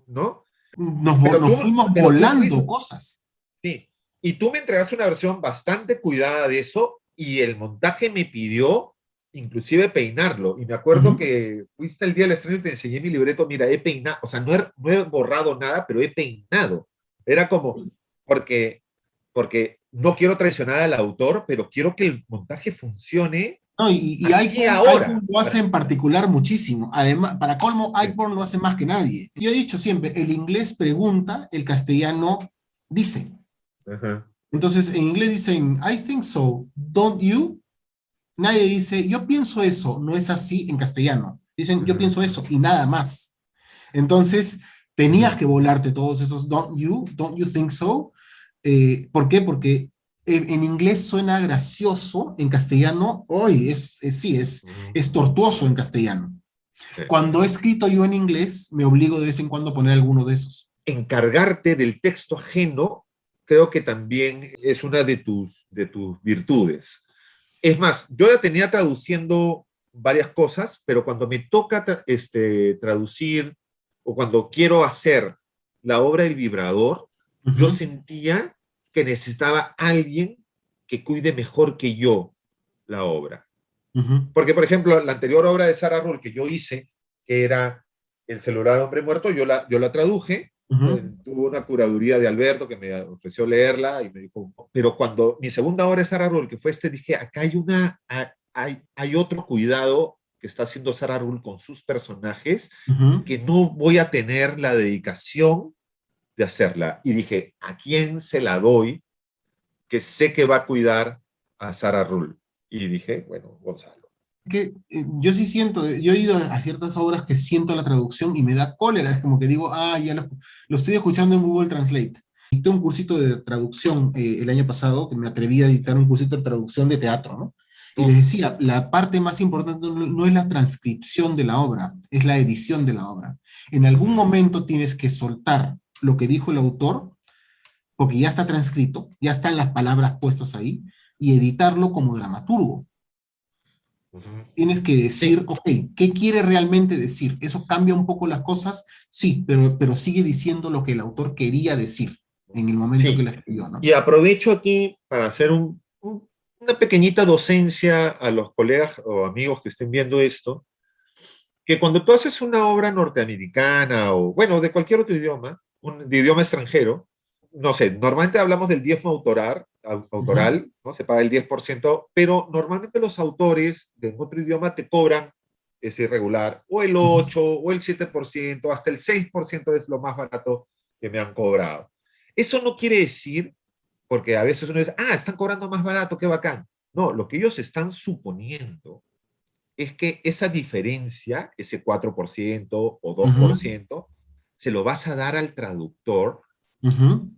¿no? Nos fuimos Pero tú volando fuiste, cosas. sí, y tú me entregaste una versión bastante cuidada de eso y el montaje me pidió inclusive peinarlo. Y me acuerdo Ujú. que fuiste el día del estreno y te enseñé mi libreto, mira, he peinado, o sea, no he borrado nada, pero he peinado. Era como, porque, porque no quiero traicionar al autor, pero quiero que el montaje funcione No, y aquí Eichborn ahora. lo hace en particular muchísimo. Además, para colmo, Sí. Eichborn lo hace más que nadie. Yo he dicho siempre, el inglés pregunta, el castellano dice. Ajá. Entonces, en inglés dicen, I think so, don't you? Nadie dice, yo pienso eso, no es así en castellano. Dicen, yo Ajá. pienso eso y nada más. Entonces, tenías que volarte todos esos don't you think so. ¿Por qué? Porque en inglés suena gracioso, en castellano, hoy sí, Ujú. es tortuoso en castellano. Sí. Cuando he escrito yo en inglés, me obligo de vez en cuando a poner alguno de esos. Encargarte del texto ajeno, creo que también es una de tus virtudes. Es más, yo ya tenía traduciendo varias cosas, pero cuando me toca traducir o cuando quiero hacer la obra del vibrador, yo Ujú, sentía que necesitaba alguien que cuide mejor que yo la obra. ujú, Porque, por ejemplo, la anterior obra de Sarah Ruhl que yo hice, que era El celular del hombre muerto, yo la traduje, ujú, tuvo una curaduría de Alberto que me ofreció leerla y me dijo, pero cuando mi segunda obra de Sarah Ruhl, que fue dije, acá hay otro cuidado que está haciendo Sarah Ruhl con sus personajes ujú. que no voy a tener la dedicación de hacerla. Y dije, ¿a quién se la doy? que sé que va a cuidar a Sara Rull. Y dije, bueno, Gonzalo. Yo sí siento, yo he ido a ciertas obras que siento la traducción y me da cólera, es como que digo, ya lo estoy escuchando en Google Translate. Dicté un cursito de traducción el año pasado, que me atreví a dictar un cursito de traducción de teatro, ¿no? Y les Uf, decía, la parte más importante no es la transcripción de la obra, es la edición de la obra. En algún momento tienes que soltar lo que dijo el autor, porque ya está transcrito, ya están las palabras puestas ahí, y editarlo como dramaturgo. Tienes que sí, decir, ok, ¿qué quiere realmente decir? ¿Eso cambia un poco las cosas? Sí, pero sigue diciendo lo que el autor quería decir en el momento que sí. la escribió, ¿no? Y aprovecho aquí para hacer una pequeñita docencia a los colegas o amigos que estén viendo esto, que cuando tú haces una obra norteamericana o, bueno, de cualquier otro idioma, de idioma extranjero, no sé, normalmente hablamos del diezmo Ujú, autoral, ¿no? Se paga el 10%, pero normalmente los autores de otro idioma te cobran ese irregular, o el ujú, 8, o el 7%, hasta el 6% es lo más barato que me han cobrado. Eso no quiere decir, porque a veces uno dice, están cobrando más barato, qué bacán. No, lo que ellos están suponiendo es que esa diferencia, ese 4% o dos por ujú, ciento se lo vas a dar al traductor ujú,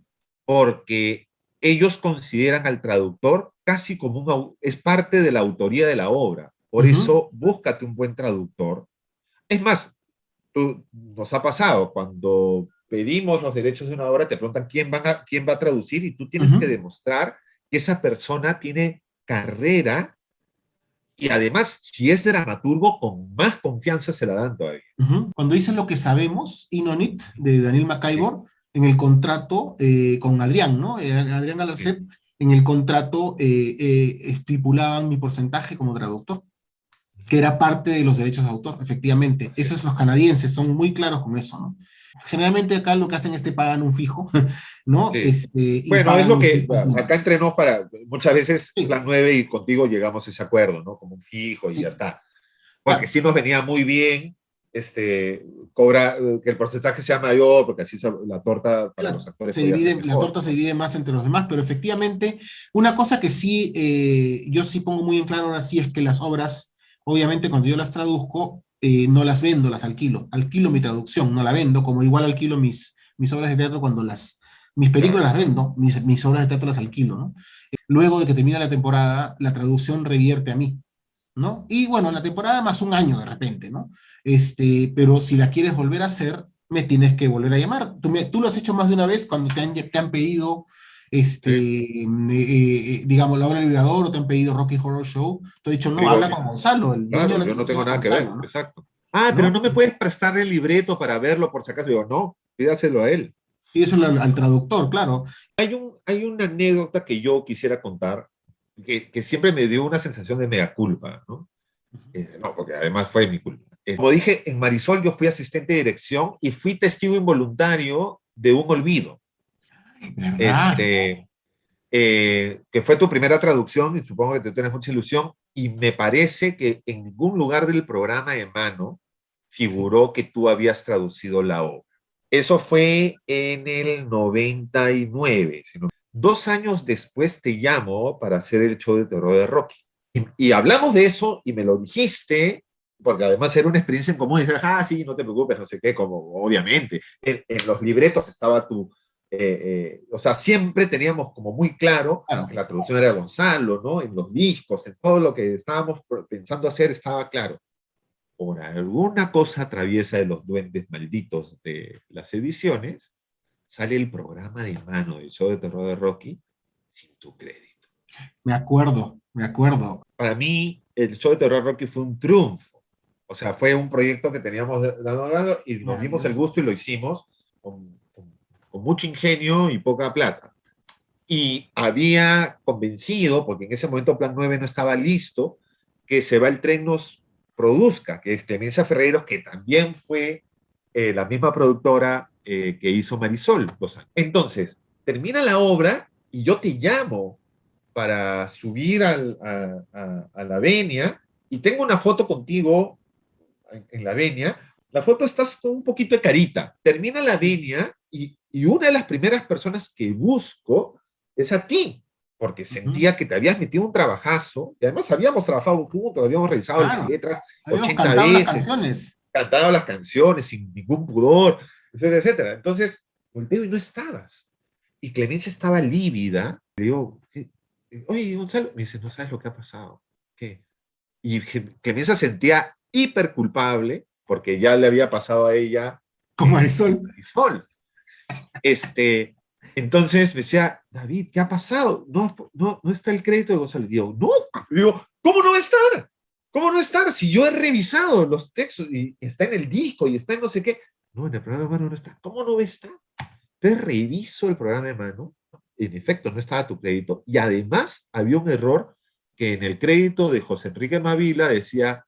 porque ellos consideran al traductor casi como es parte de la autoría de la obra. Por ujú, eso, búscate un buen traductor. Es más, nos ha pasado cuando pedimos los derechos de una obra, te preguntan quién va a traducir y tú tienes que ujú, demostrar que esa persona tiene carrera y además, si es dramaturgo, con más confianza se la dan todavía. ujú. Cuando dicen lo que sabemos, Inonit, de Daniel Sí, MacIvor, en el contrato con Adrián, ¿no? Adrián sí. Galarcet, en el contrato estipulaban mi porcentaje como traductor, que era parte de los derechos de autor, efectivamente. Así Esos es. los canadienses son muy claros con eso, ¿no? Generalmente acá lo que hacen es te pagan un fijo, ¿no? Sí. Y Bueno, es pagan lo los que tiempos acá siempre. entrenó muchas veces Sí, Plan 9 y contigo llegamos a ese acuerdo, ¿no? Como un fijo y ya sí, está. Porque claro. sí nos venía muy bien cobra, que el porcentaje sea mayor, porque así la torta para los Claro, actores podía ser la mejor, torta se ¿no? divide más entre los demás, pero efectivamente, una cosa que sí, yo sí pongo muy en claro ahora sí es que las obras, obviamente cuando yo las traduzco, no las vendo, las alquilo. Alquilo mi traducción, no la vendo, como igual alquilo mis obras de teatro cuando mis películas Claro. las vendo, mis obras de teatro las alquilo, ¿no? Luego de que termina la temporada, la traducción revierte a mí, ¿no? Y bueno, la temporada más un año de repente, ¿no? Pero si la quieres volver a hacer, me tienes que volver a llamar. Tú lo has hecho más de una vez cuando te han pedido, Sí. digamos, La Hora del Vibrador o te han pedido Rocky Horror Show. Te he dicho, no, Digo, habla con Gonzalo, el dueño de claro, la yo no traducción tengo es nada que ver, Gonzalo, ¿no? exacto. Pero ¿No? no me puedes prestar el libreto para verlo por si acaso. Digo, no, pídaselo a él. Y eso al traductor, claro. Hay una anécdota que yo quisiera contar que siempre me dio una sensación de mea culpa, ¿no? No, porque además fue mi culpa. Como dije, en Marisol yo fui asistente de dirección y fui testigo involuntario de un olvido. ¿Verdad? Este, que fue tu primera traducción y supongo que te tienes mucha ilusión y me parece que en ningún lugar del programa de mano Sí. figuró que tú habías traducido la obra. Eso fue en el 99. 2 años después te llamo para hacer el show de terror de Rocky. Y hablamos de eso y me lo dijiste, porque además era una experiencia en común. Y dices, sí, no te preocupes, no sé qué, como obviamente. En los libretos estaba o sea, siempre teníamos como muy claro que Claro. la traducción era de Gonzalo, ¿no? En los discos, en todo lo que estábamos pensando hacer estaba claro. Por alguna cosa traviesa de los duendes malditos de las ediciones, sale el programa de mano del show de terror de Rocky sin tu crédito. Me acuerdo, me acuerdo. Para mí, el show de terror de Rocky fue un triunfo. O sea, fue un proyecto que teníamos dado y nos dimos el Maravilloso. gusto y lo hicimos con mucho ingenio y poca plata. Y había convencido, porque en ese momento Plan 9 no estaba listo, que Se va el tren nos produzca, que es Clemencia Ferreros, que también fue la misma productora que hizo Marisol 2 años. Entonces, termina la obra y yo te llamo para subir a la venia y tengo una foto contigo en la venia. La foto estás con un poquito de carita. Termina la Sí. venia y una de las primeras personas que busco es a ti, porque Ujú. sentía que te habías metido un trabajazo, y además habíamos trabajado juntos, habíamos revisado las Claro, letras habíamos 80 cantado las veces, canciones. cantado las canciones sin ningún pudor, etcétera, etcétera. Entonces, volteo y no estabas. Y Clemencia estaba lívida. Le digo, oye, Gonzalo, me dice, no sabes lo que ha pasado. ¿Qué? Y Clemencia sentía hiper culpable, porque ya le había pasado a ella Como el en sol. Marisol. Este, entonces me decía, David, ¿qué ha pasado? No está el crédito de Gonzalo. Y digo, no, digo, ¿cómo no va a estar? ¿Cómo no estar? Si yo he revisado los textos y está en el disco y está en no sé qué. No, en el programa de mano no está. ¿Cómo no va a estar? Entonces reviso el programa de mano. En efecto, no estaba tu crédito. Y además había un error que en el crédito de José Enrique Mavila decía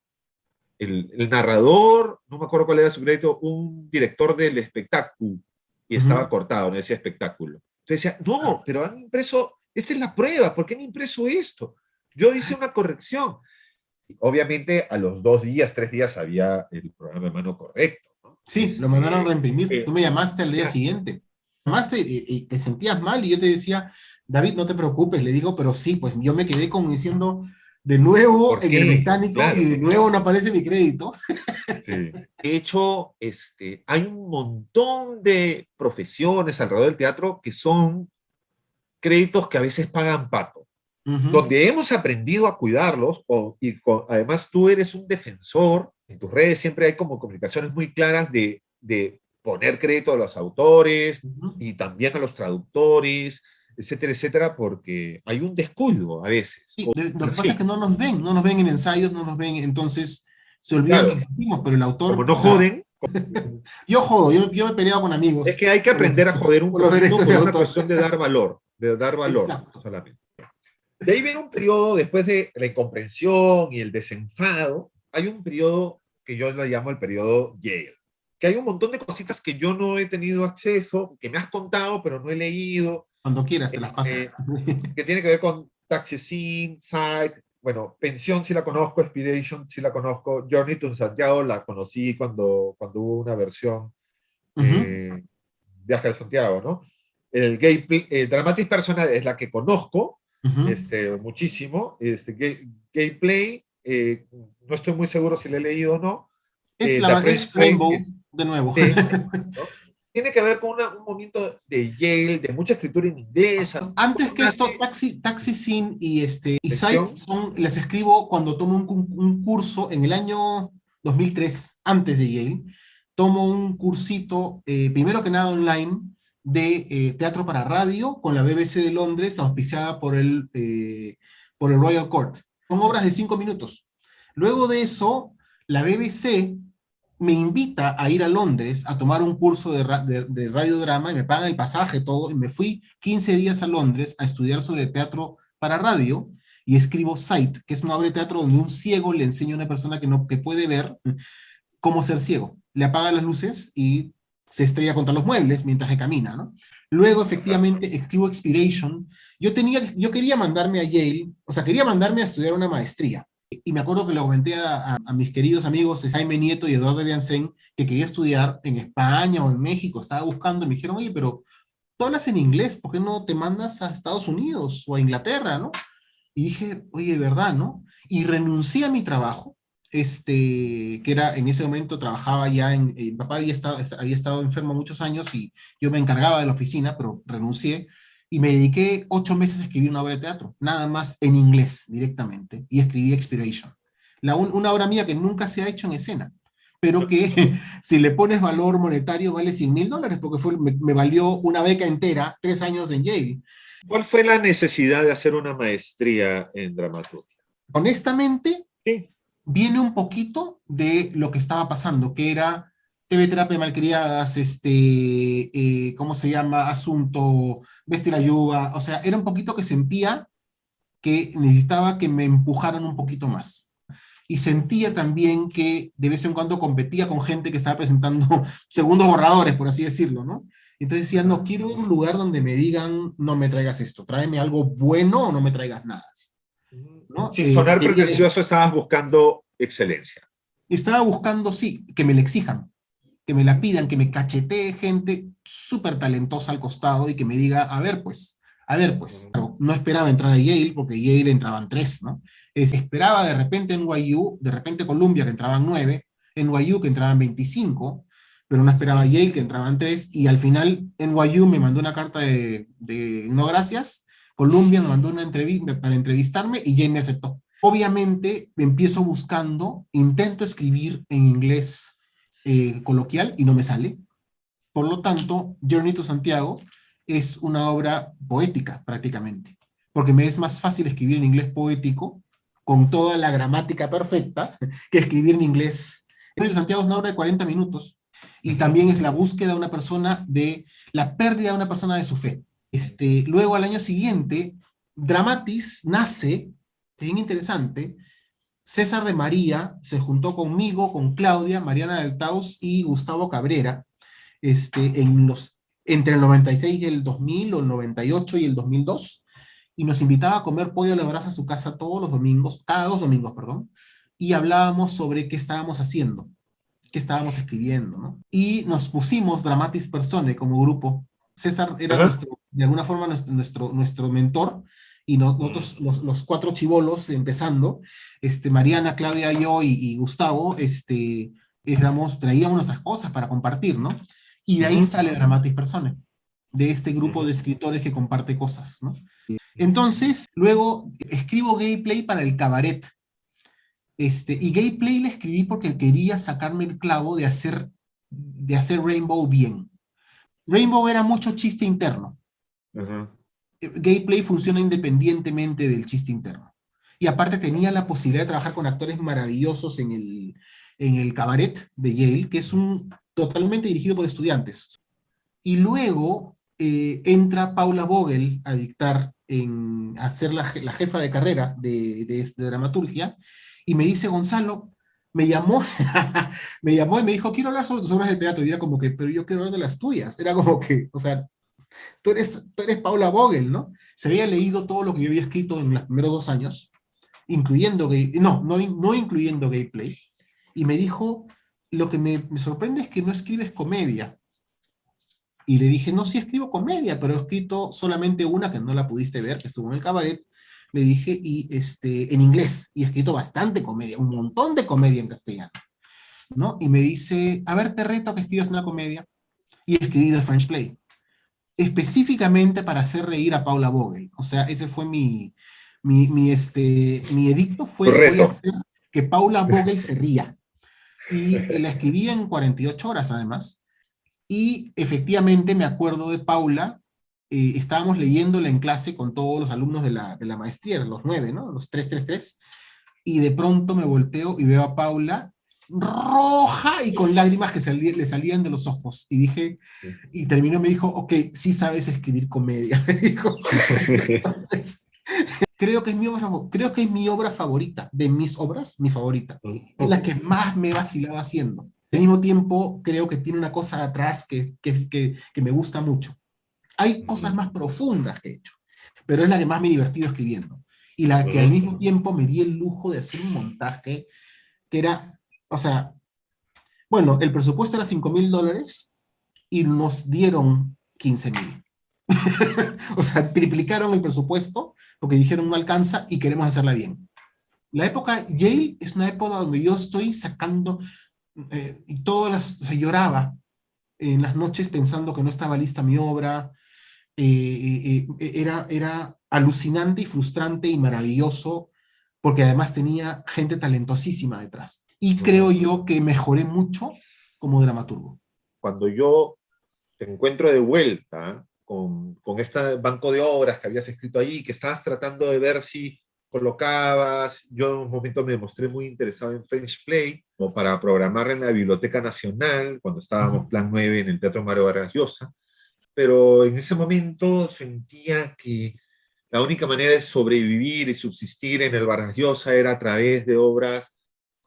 el narrador, no me acuerdo cuál era su crédito, un director del espectáculo, y estaba Ujú. cortado, no decía espectáculo. Entonces decía, no, pero han impreso, esta es la prueba, ¿por qué han impreso esto? Yo hice una corrección. Obviamente a los 2 días, 3 días había el programa de mano correcto, ¿no? Sí, lo mandaron a reimprimir. Tú Eh, me llamaste al día ya, siguiente. Llamaste y te sentías mal y yo te decía, David, no te preocupes. Le digo, pero sí, pues yo me quedé como diciendo, de nuevo ¿por en el qué? británico y Claro. de nuevo no aparece mi crédito. Sí. De hecho, hay un montón de profesiones alrededor del teatro que son créditos que a veces pagan pato, Ujú. donde hemos aprendido a cuidarlos, además tú eres un defensor, en tus redes siempre hay como comunicaciones muy claras de poner crédito a los autores Ujú. y también a los traductores, etcétera, etcétera, porque hay un descuido a veces. Sí, lo que pasa es Sí, que no nos ven en ensayos, no nos ven, entonces se olvidan que claro, existimos, pero el como autor, no o sea, joden, yo jodo, yo me he peleado con es amigos que hay que aprender a joder un por los poquito derechos de por una autor. cuestión de dar valor Exacto. solamente. De ahí viene un periodo, después de la incomprensión y el desenfado, hay un periodo que yo le llamo el periodo Yale, que hay un montón de cositas que yo no he tenido acceso, que me has contado, pero no he leído, Cuando quieras te las paso. este, que tiene que ver con Taxi Scene, Side, bueno, Pensión sí la conozco, Expiration sí la conozco, Journey to Santiago la conocí cuando hubo una versión, Ujú, Viaje a Santiago, ¿no? Dramatis Personal es la que conozco, ujú. muchísimo. Gameplay, no estoy muy seguro si lo he leído o no. The French Es Play, Rainbow, de nuevo. ¿no? Tiene que ver con un momento de Yale, de mucha escritura en inglés. Antes ¿Cómo que esto, nace Taxi Scene y Sight Pensión? les escribo cuando tomo un curso en el año 2003, antes de Yale. Tomo un cursito, primero que nada online, de teatro para radio con la BBC de Londres, auspiciada por el Royal Court. Son obras de 5 minutos. Luego de eso, la BBC me invita a ir a Londres a tomar un curso de radiodrama y me pagan el pasaje, todo, y me fui 15 días a Londres a estudiar sobre teatro para radio y escribo Sight, que es una obra de teatro donde un ciego le enseña a una persona que puede ver cómo ser ciego. Le apaga las luces y se estrella contra los muebles mientras que camina, ¿no? Luego, efectivamente, escribo Expiration. Yo quería mandarme a Yale, o sea, quería mandarme a estudiar una maestría. Y me acuerdo que lo comenté a mis queridos amigos Jaime Nieto y Eduardo Biancén, que quería estudiar en España o en México, estaba buscando, y me dijeron, oye, pero tú hablas en inglés, ¿por qué no te mandas a Estados Unidos o a Inglaterra, ¿no? Y dije, oye, de verdad, ¿no? Y renuncié a mi trabajo, que era, en ese momento trabajaba ya mi papá había estado enfermo muchos años y yo me encargaba de la oficina, pero renuncié y me dediqué 8 meses a escribir una obra de teatro, nada más en inglés directamente, y escribí Expiration. Una obra mía que nunca se ha hecho en escena, pero que si le pones valor monetario vale $100,000, porque me valió una beca entera, 3 años en Yale. ¿Cuál fue la necesidad de hacer una maestría en dramaturgia? Honestamente, Sí. viene un poquito de lo que estaba pasando, que era TV Terapia de Malcriadas, ¿cómo se llama? Asunto, Bestia y la Yuga, o sea, era un poquito que sentía que necesitaba que me empujaran un poquito más. Y sentía también que de vez en cuando competía con gente que estaba presentando segundos borradores, por así decirlo, ¿no? Entonces decía, no, quiero un lugar donde me digan, no me traigas esto, tráeme algo bueno o no me traigas nada, ¿no? Sin sonar Quería, pretencioso, estabas buscando excelencia. estaba buscando, sí, que me la exijan, que me la pidan, que me cachetee gente súper talentosa al costado y que me diga, a ver, pues, A ver, pues, claro, no esperaba entrar a Yale porque Yale entraban 3, ¿no? Esperaba de repente NYU, de repente Columbia que entraban 9, NYU que entraban 25, pero no esperaba Yale que entraban 3, y al final NYU me mandó una carta de no gracias, Columbia me mandó una entrevista para entrevistarme y Yale me aceptó. Obviamente empiezo buscando, intento escribir en inglés coloquial y no me sale. Por lo tanto, Journey to Santiago es una obra poética prácticamente, porque me es más fácil escribir en inglés poético con toda la gramática perfecta que escribir en inglés. Journey to Santiago es una obra de 40 minutos y también es la búsqueda de una persona, de la pérdida de una persona de su fe. Luego, al año siguiente, Dramatis nace, bien interesante. César de María se juntó conmigo, con Claudia, Mariana del Taus y Gustavo Cabrera, entre el 96 y el 2000, o el 98 y el 2002, y nos invitaba a comer pollo a la brasa a su casa todos los domingos, cada 2 domingos, perdón, y hablábamos sobre qué estábamos haciendo, qué estábamos escribiendo, ¿no? Y nos pusimos Dramatis Personae como grupo. César era de alguna forma nuestro mentor, y nosotros, los 4 chibolos empezando, Mariana, Claudia, yo y Gustavo, traíamos nuestras cosas para compartir, ¿no? Y de ahí sale Dramatis Personae, de este grupo de escritores que comparte cosas, ¿no? Entonces, luego escribo Gay Play para el cabaret. Y Gay Play le escribí porque quería sacarme el clavo de hacer Rainbow bien. Rainbow era mucho chiste interno. Gay Play funciona independientemente del chiste interno. Y aparte tenía la posibilidad de trabajar con actores maravillosos en el cabaret de Yale, que es totalmente dirigido por estudiantes. Y luego entra Paula Vogel a dictar, a ser la jefa de carrera de dramaturgia, y me dice: Gonzalo, me llamó, me llamó y me dijo: quiero hablar sobre tus obras de teatro. Y era como que, pero yo quiero hablar de las tuyas. Era como que, o sea, tú eres Paula Vogel, ¿no? Se había leído todo lo que yo había escrito en los primeros 2 años, incluyendo no incluyendo Gay Play, y me dijo: lo que me sorprende es que no escribes comedia. Y le dije: no, sí escribo comedia, pero he escrito solamente una que no la pudiste ver, que estuvo en el cabaret. Le dije, y en inglés, y he escrito bastante comedia, un montón de comedia en castellano, ¿no? Y me dice: a ver, te reto a que escribas una comedia. Y escribí The French Play, específicamente para hacer reír a Paula Vogel. O sea, ese fue mi edicto, fue: voy a hacer que Paula Vogel se ría. Y la escribí en 48 horas, además. Y efectivamente me acuerdo de Paula. Estábamos leyéndola en clase con todos los alumnos de la maestría, los 9, ¿no? Los 333, y de pronto me volteo y veo a Paula roja y con lágrimas que le salían de los ojos. Y dije, y terminó, me dijo: ok, sí sabes escribir comedia. Me dijo. Entonces, creo que es mi obra favorita, de mis obras, mi favorita. Es la que más me he vacilado haciendo. Al mismo tiempo, creo que tiene una cosa atrás que me gusta mucho. Hay cosas más profundas que he hecho, pero es la que más me he divertido escribiendo. Y la que al mismo tiempo me di el lujo de hacer un montaje que era, o sea, bueno, el presupuesto era $5,000 y nos dieron 15,000. O sea, triplicaron el presupuesto porque dijeron: no alcanza y queremos hacerla bien. La época Yale es una época donde yo estoy sacando, y o sea, lloraba en las noches pensando que no estaba lista mi obra. Era alucinante y frustrante y maravilloso, porque además tenía gente talentosísima detrás. Y creo yo que mejoré mucho como dramaturgo. Cuando yo te encuentro de vuelta con este banco de obras que habías escrito ahí, que estabas tratando de ver si colocabas, yo en un momento me mostré muy interesado en French Play, como para programar en la Biblioteca Nacional, cuando estábamos Plan 9 en el Teatro Mario Vargas Llosa, pero en ese momento sentía que la única manera de sobrevivir y subsistir en el Vargas Llosa era a través de obras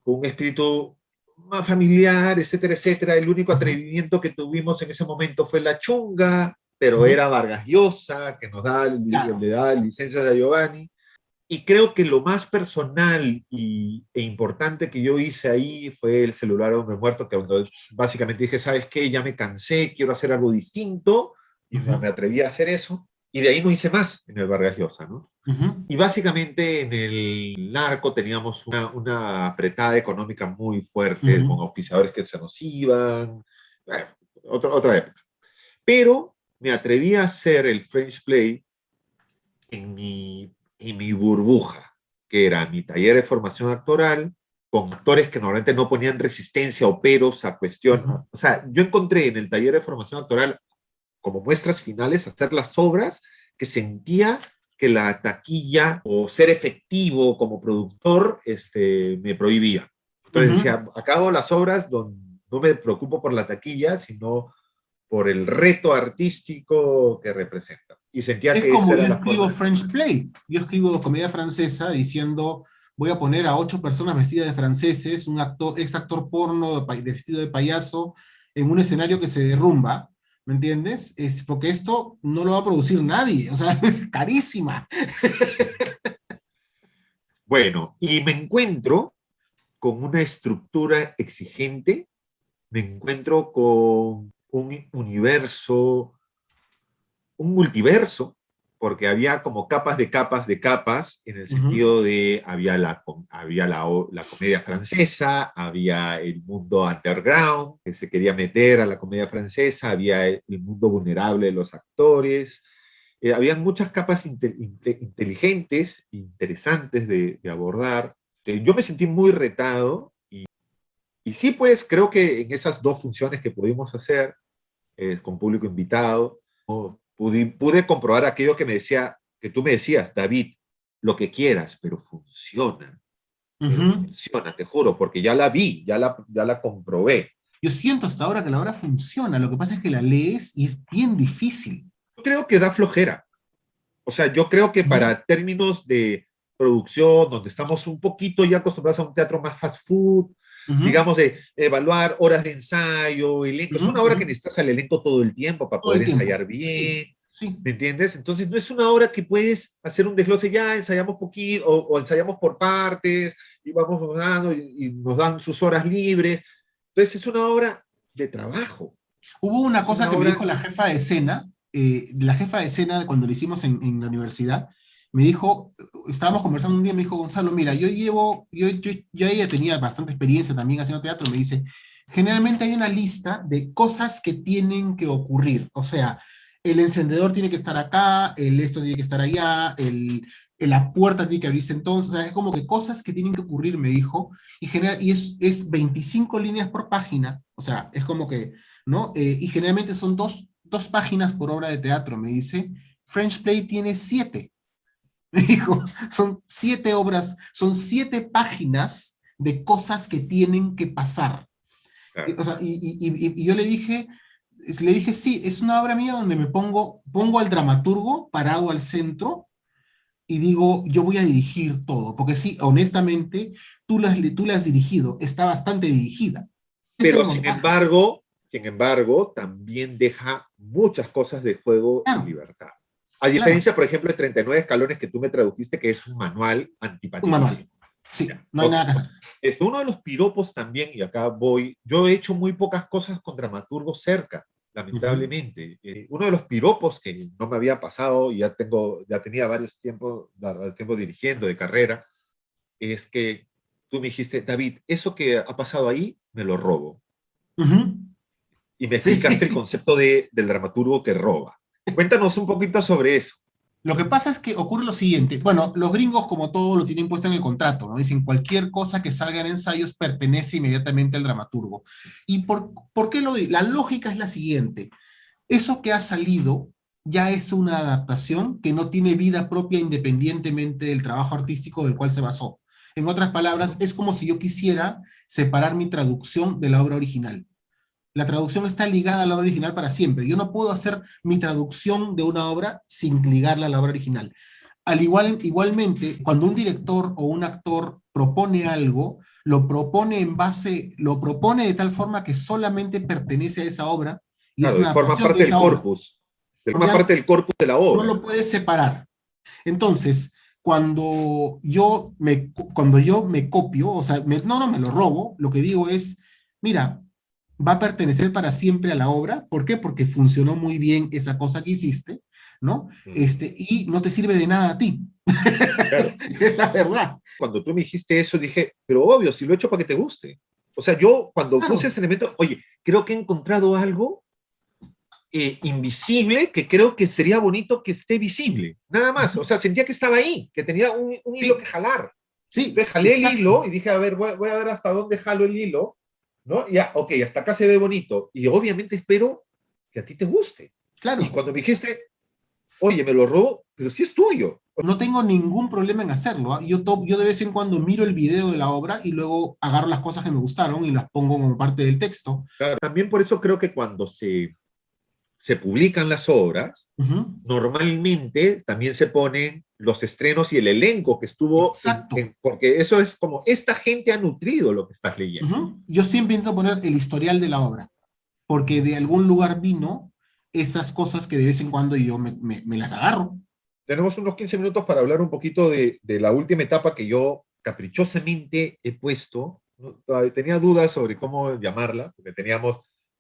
con un espíritu más familiar, etcétera, etcétera. El único atrevimiento que tuvimos en ese momento fue La Chunga, pero era Vargas Llosa, que nos le da licencia a Giovanni. Y creo que lo más personal e importante que yo hice ahí fue El celular de hombre muerto, que básicamente dije: ¿sabes qué? Ya me cansé, quiero hacer algo distinto, y me atreví a hacer eso. Y de ahí no hice más en el Vargas Llosa, ¿no? Ujú, Y básicamente en el narco teníamos una apretada económica muy fuerte, ujú. con auspiciadores que se nos iban, otra época. Pero me atreví a hacer el French Play en mi burbuja, que era mi taller de formación actoral, con actores que normalmente no ponían resistencia o peros a cuestión. Ujú. O sea, yo encontré en el taller de formación actoral como muestras finales hacer las obras que sentía que la taquilla o ser efectivo como productor me prohibía. Entonces Ujú. decía, acabo las obras donde no me preocupo por la taquilla, sino por el reto artístico que representa. Y sentía Es que esa como era yo la escribo forma. French Play. Yo escribo comedia francesa diciendo, voy a poner a 8 personas vestidas de franceses, un actor, ex actor porno de vestido de payaso, en un escenario que se derrumba, ¿me entiendes? Es porque esto no lo va a producir nadie, o sea, carísima. Bueno, y me encuentro con una estructura exigente, me encuentro con un universo, un multiverso, porque había como capas de capas de capas, en el Ujú, sentido de había la comedia francesa, había el mundo underground, que se quería meter a la comedia francesa, había el mundo vulnerable de los actores, había muchas capas inteligentes, interesantes de abordar. Yo me sentí muy retado y sí, pues creo que en esas dos funciones que pudimos hacer, con público invitado, ¿no? Pude comprobar aquello que tú me decías, David, lo que quieras, pero ujú. funciona, te juro, porque ya la vi, ya la comprobé. Yo siento hasta ahora que la obra funciona, lo que pasa es que la lees y es bien difícil. Yo creo que da flojera. O sea, yo creo que Ujú, para términos de producción, donde estamos un poquito ya acostumbrados a un teatro más fast food, ujú, digamos, de evaluar horas de ensayo, elenco. Es ujú, una obra ujú. que necesitas al elenco todo el tiempo para Todo poder el tiempo. ensayar Sí, bien, sí. ¿me entiendes? Entonces, no es una obra que puedes hacer un desglose, ya ensayamos poquito, o ensayamos por partes, y vamos dando, y nos dan sus horas libres. Entonces, es una obra de trabajo. Hubo una Es cosa una que me obra. dijo la jefa de escena cuando lo hicimos en la universidad, me dijo, estábamos conversando un día, me dijo, Gonzalo, mira, yo ella tenía bastante experiencia también haciendo teatro, me dice, generalmente hay una lista de cosas que tienen que ocurrir, o sea, el encendedor tiene que estar acá, el esto tiene que estar allá, la puerta tiene que abrirse entonces, o sea, es como que cosas que tienen que ocurrir, me dijo, y es 25 líneas por página, o sea, es como que, ¿no? Y generalmente son dos páginas por obra de teatro, me dice. French Play tiene 7, me dijo. Son 7 obras, son 7 páginas de cosas que tienen que pasar. Claro. O sea, y yo le dije, sí, es una obra mía donde pongo al dramaturgo parado al centro y digo, yo voy a dirigir todo, porque sí, honestamente, tú la has dirigido, está bastante dirigida. Es el Pero sin montaje, embargo, sin embargo, también deja muchas cosas de juego y claro, libertad. A claro, diferencia, por ejemplo, de 39 escalones que tú me tradujiste, que es un manual un manual. antipatidísimo. Sí, Ya, no hay ok. nada que hacer. Uno de los piropos también, y acá voy, yo he hecho muy pocas cosas con dramaturgos cerca, Ujú, lamentablemente. Uno de los piropos que no me había pasado, y ya tenía varios tiempo dirigiendo de carrera, es que tú me dijiste, David, eso que ha pasado ahí, me lo robo, ujú. y me explicaste el Sí. concepto del dramaturgo que roba. Cuéntanos un poquito sobre eso. Lo que pasa es que ocurre lo siguiente. Bueno, los gringos, como todo, lo tienen puesto en el contrato, ¿no? Dicen cualquier cosa que salga en ensayos pertenece inmediatamente al dramaturgo. ¿Y por qué lo digo? La lógica es la siguiente. Eso que ha salido ya es una adaptación que no tiene vida propia independientemente del trabajo artístico del cual se basó. En otras palabras, ¿No? es como si yo quisiera separar mi traducción de la obra original. La traducción está ligada a la obra original para siempre. Yo no puedo hacer mi traducción de una obra sin ligarla a la obra original. Igualmente, cuando un director o un actor propone algo, lo propone de tal forma que solamente pertenece a esa obra y es Claro, una forma adaptación de parte del esa obra. corpus, forma Ya parte del corpus de la no obra. lo puedes separar. Entonces, cuando yo me copio, o sea, no me lo robo, lo que digo es, mira, va a pertenecer para siempre a la obra. ¿Por qué? Porque funcionó muy bien esa cosa que hiciste, ¿no? Mm. Y no te sirve de nada a ti. Claro. Es la verdad. Cuando tú me dijiste eso, dije, pero obvio, si lo he hecho para que te guste. O sea, yo cuando puse Claro. ese elemento, oye, creo que he encontrado algo invisible que creo que sería bonito que esté visible. Nada más. O sea, sentía que estaba ahí, que tenía un hilo Sí, que jalar. sí, Entonces jalé el hilo exacto. y dije, a ver, voy a ver hasta dónde jalo el hilo, ¿no? Ya, ok, hasta acá se ve bonito. Y obviamente espero que a ti te guste. Y Claro. cuando me dijiste, oye, me lo robo, pero sí es tuyo. No tengo ningún problema en hacerlo. ¿Ah? Yo de vez en cuando miro el video de la obra y luego agarro las cosas que me gustaron y las pongo como parte del texto. Claro, también por eso creo que cuando se publican las obras, Ujú. normalmente también se ponen los estrenos y el elenco que estuvo Exacto. porque eso es como, esta gente ha nutrido lo que estás leyendo. Ujú. Yo siempre intento poner el historial de la obra, porque de algún lugar vino esas cosas que de vez en cuando yo me las agarro. Tenemos unos 15 minutos para hablar un poquito de la última etapa que yo caprichosamente he puesto. ¿No? Tenía dudas sobre cómo llamarla, porque teníamos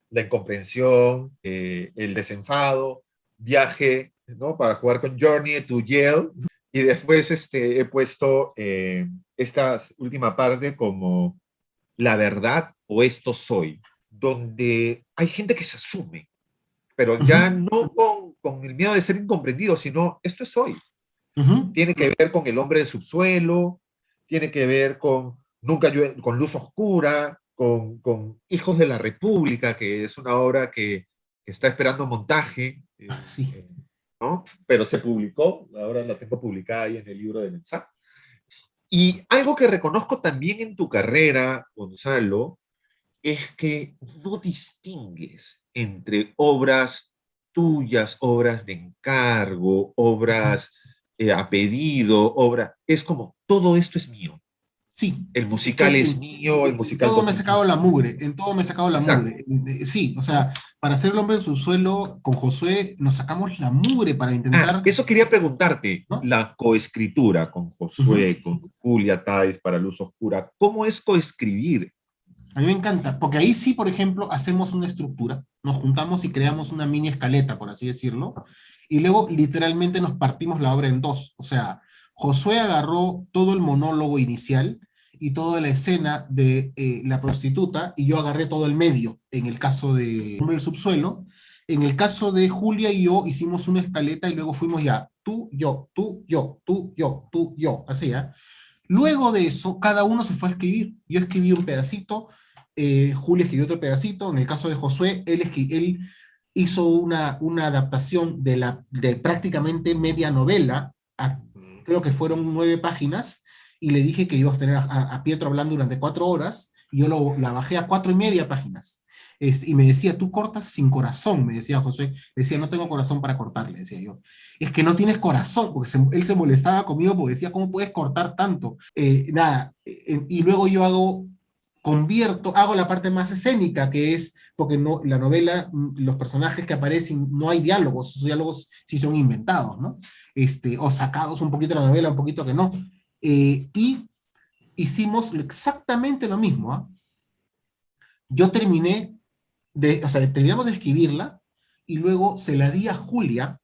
la incomprensión, el desenfado, viaje, ¿no? Para jugar con Journey to Yale. Y después he puesto esta última parte como la verdad o esto soy, donde hay gente que se asume, pero ya Ujú. no con el miedo de ser incomprendido, sino esto es hoy. Ujú. Tiene que ver con el hombre del subsuelo, tiene que ver con Nunca llueve, con Luz Oscura, con Hijos de la República, que es una obra que está esperando montaje, Sí. ¿no? Pero se publicó, ahora la tengo publicada ahí en el libro de mensaje. Y algo que reconozco también en tu carrera, Gonzalo, es que no distingues entre obras tuyas, obras de encargo, Ujú. obras a pedido, es como, todo esto es mío. Sí, El es que musical es mío, el en musical todo me he Toquín sacado la es mío. mugre, en todo me he sacado la Exacto. mugre. Sí, o ¿No? sea, para ser el hombre del subsuelo, con Josué nos sacamos la mugre para Ah, intentar, eso quería preguntarte, ¿no? la coescritura con Ujú. Josué, con Julia Táez para Luz Oscura, ¿cómo es coescribir? A mí me encanta, porque ahí sí, por ejemplo, hacemos una estructura, nos juntamos y creamos una mini escaleta, por así decirlo, y luego literalmente nos partimos la obra en dos. O sea, Josué agarró todo el monólogo inicial y toda la escena de la prostituta, y yo agarré todo el medio, en el caso de Hombre del Subsuelo. En el caso de Julia y yo hicimos una escaleta y luego fuimos ya, tú, yo, tú, yo, tú, yo, tú, yo, así, ¿ah? Luego de eso, cada uno se fue a escribir. Yo escribí un pedacito, Julio escribió otro pedacito. En el caso de Josué, él hizo una adaptación de prácticamente media novela, creo que fueron 9 páginas, y le dije que íbamos a tener a Pietro hablando durante 4 horas, y yo la bajé a 4:30 páginas. Y me decía, tú cortas sin corazón, me decía José. Le decía, no tengo corazón para cortar, le decía yo. Es que no tienes corazón, porque él se molestaba conmigo porque decía, ¿cómo puedes cortar tanto? Nada, y luego yo hago la parte más escénica, que es, porque no, la novela, los personajes que aparecen, no hay diálogos, esos diálogos sí son inventados, ¿no? O sacados un poquito de la novela, un poquito que no. Y hicimos exactamente lo mismo, ¿ah? Yo o sea, terminamos de escribirla, y luego se la di a Julia,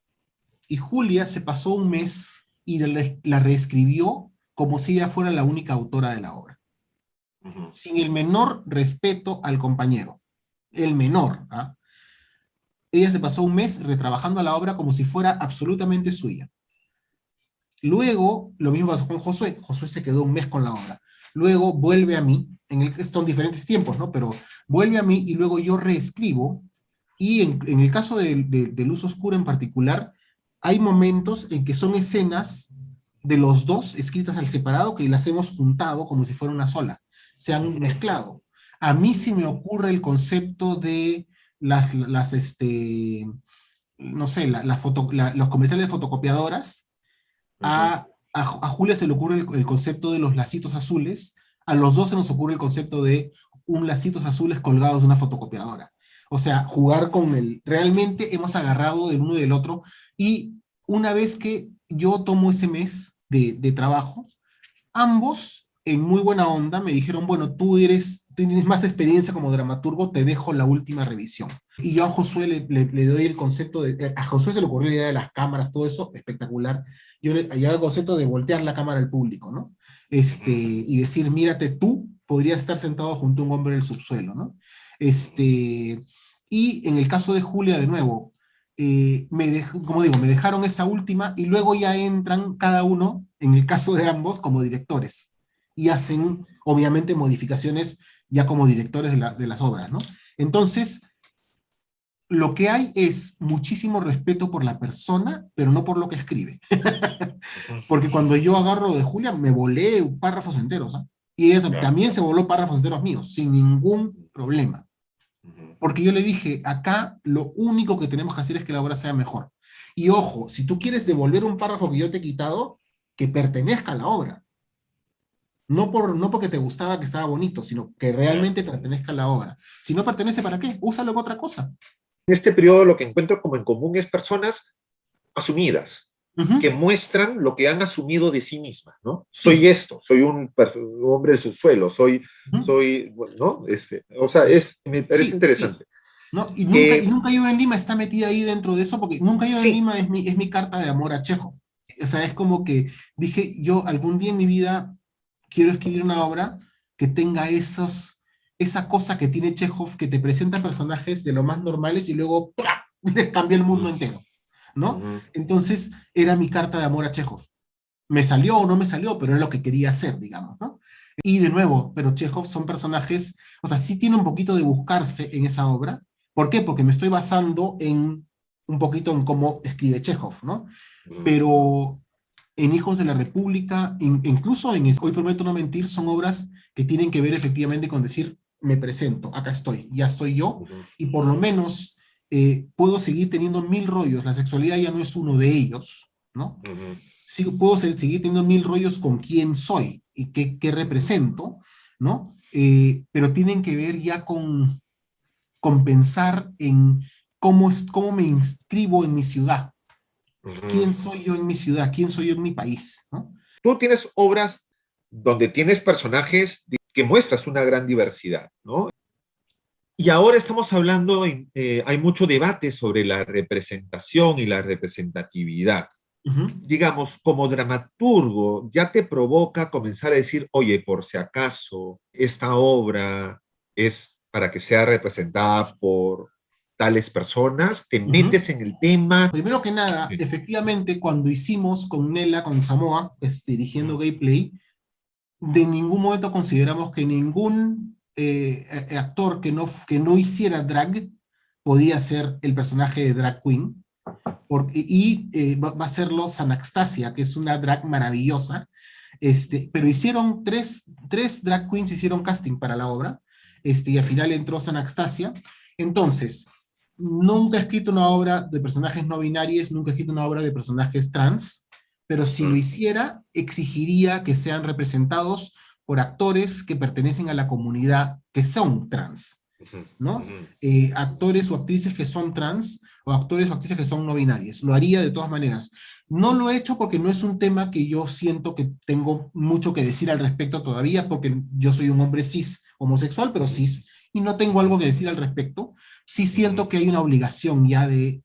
y Julia se pasó un mes y la reescribió como si ella fuera la única autora de la obra, Ujú. sin el menor respeto al compañero, el menor. ¿Ah? Ella se pasó un mes retrabajando la obra como si fuera absolutamente suya. Luego, lo mismo pasó con Josué. Josué se quedó un mes con la obra. Luego vuelve a mí, son diferentes tiempos, ¿no? Pero vuelve a mí y luego yo reescribo. Y en el caso de Luz Oscura en particular, hay momentos en que son escenas de los dos escritas al separado que las hemos juntado como si fuera una sola. Se han Ujú. mezclado. A mí sí me ocurre el concepto de no sé, los comerciales de fotocopiadoras. Ujú. A Julia se le ocurre el concepto de los lacitos azules, a los dos se nos ocurre el concepto de un lacitos azules colgados de una fotocopiadora. O sea, jugar con realmente hemos agarrado del uno y del otro, y una vez que yo tomo ese mes de trabajo, ambos en muy buena onda, me dijeron, bueno, tú tienes más experiencia como dramaturgo, te dejo la última revisión. Y yo a Josué le doy el concepto a Josué se le ocurrió la idea de las cámaras, todo eso, espectacular. Yo el concepto de voltear la cámara al público, ¿no? Y decir, mírate, tú podrías estar sentado junto a un hombre en el subsuelo, ¿no? Y en el caso de Julia, de nuevo, como digo, me dejaron esa última y luego ya entran cada uno, en el caso de ambos, como directores y hacen, obviamente, modificaciones ya como directores de las obras, ¿no? Entonces, lo que hay es muchísimo respeto por la persona, pero no por lo que escribe. Porque cuando yo agarro de Julia, me volé párrafos enteros, ¿ah? Y ella también se voló párrafos enteros míos, sin ningún problema. Porque yo le dije, acá lo único que tenemos que hacer es que la obra sea mejor. Y ojo, si tú quieres devolver un párrafo que yo te he quitado, que pertenezca a la obra. No porque te gustaba que estaba bonito, sino que realmente pertenezca a la obra. Si no pertenece, ¿para qué? Úsalo en otra cosa. En este periodo lo que encuentro como en común es personas asumidas, que muestran lo que han asumido de sí mismas, ¿no? Sí. Soy esto, soy un hombre del subsuelo, ¿no? O sea, me parece interesante. Sí. ¿No? Y nunca yo en Lima está metida ahí dentro de eso, porque nunca yo en Lima es mi carta de amor a Chekhov. O sea, es como que dije, yo algún día en mi vida quiero escribir una obra que tenga esa cosa que tiene Chekhov, que te presenta personajes de lo más normales y luego ¡pra! Les cambia el mundo entero, ¿no? Entonces, era mi carta de amor a Chekhov. Me salió o no me salió, pero era lo que quería hacer, digamos, ¿no? Y de nuevo, pero Chekhov son personajes, o sea, sí tiene un poquito de buscarse en esa obra. ¿Por qué? Porque me estoy basando un poquito en cómo escribe Chekhov, ¿no? Pero en Hijos de la República, incluso en Hoy Prometo No Mentir, son obras que tienen que ver efectivamente con decir, me presento, acá estoy, ya estoy yo, y por lo menos puedo seguir teniendo 1000 rollos, la sexualidad ya no es uno de ellos, ¿no? Sí, puedo seguir teniendo 1000 rollos con quién soy y qué represento, ¿no? Pero tienen que ver ya con pensar en cómo me inscribo en mi ciudad. ¿Quién soy yo en mi ciudad? ¿Quién soy yo en mi país? ¿No? Tú tienes obras donde tienes personajes que muestras una gran diversidad, ¿no? Y ahora estamos hablando, hay mucho debate sobre la representación y la representatividad. Digamos, como dramaturgo, ya te provoca comenzar a decir, oye, por si acaso, esta obra es para que sea representada por tales personas, te metes en el tema. Primero que nada, efectivamente, cuando hicimos con Nela, con Samoa, dirigiendo Gay Play, de ningún momento consideramos que ningún actor que no hiciera drag podía ser el personaje de drag queen, va a serlo Sanastasia, que es una drag maravillosa, pero hicieron tres drag queens, hicieron casting para la obra, y al final entró Sanastasia. Entonces, nunca he escrito una obra de personajes no binarios, nunca he escrito una obra de personajes trans, pero si lo hiciera, exigiría que sean representados por actores que pertenecen a la comunidad que son trans, ¿no? Actores o actrices que son trans, o actores o actrices que son no binarios. Lo haría de todas maneras. No lo he hecho porque no es un tema que yo siento que tengo mucho que decir al respecto todavía, porque yo soy un hombre cis homosexual, pero cis, y no tengo algo que decir al respecto. Sí siento que hay una obligación ya de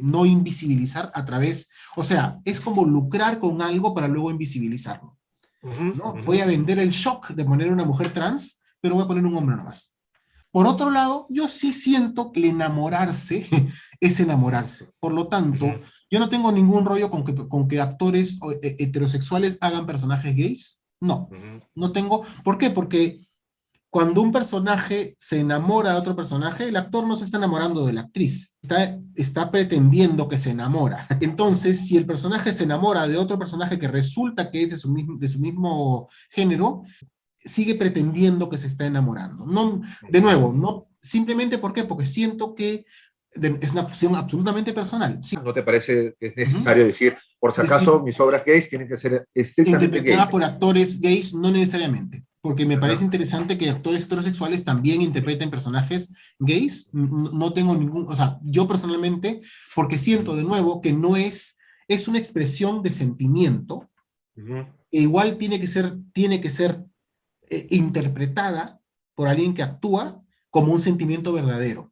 no invisibilizar a través, o sea, es como lucrar con algo para luego invisibilizarlo, ¿no? Voy a vender el shock de poner una mujer trans, pero voy a poner un hombre nomás. Por otro lado, yo sí siento que el enamorarse es enamorarse. Por lo tanto, yo no tengo ningún rollo con que actores heterosexuales hagan personajes gays. No, no tengo. ¿Por qué? Porque cuando un personaje se enamora de otro personaje, el actor no se está enamorando de la actriz, está pretendiendo que se enamora. Entonces, si el personaje se enamora de otro personaje que resulta que es de su mismo género, sigue pretendiendo que se está enamorando. No, de nuevo, no, simplemente ¿por qué? Porque siento que es una opción absolutamente personal. Sí. ¿No te parece que es necesario decir, por si acaso, mis obras gays tienen que ser estrictamente interpretadas gays? por actores gays? No necesariamente, porque me parece interesante que actores heterosexuales también interpreten personajes gays. No tengo ningún, o sea, yo personalmente, porque siento de nuevo que no es una expresión de sentimiento, igual tiene que ser interpretada por alguien que actúa como un sentimiento verdadero.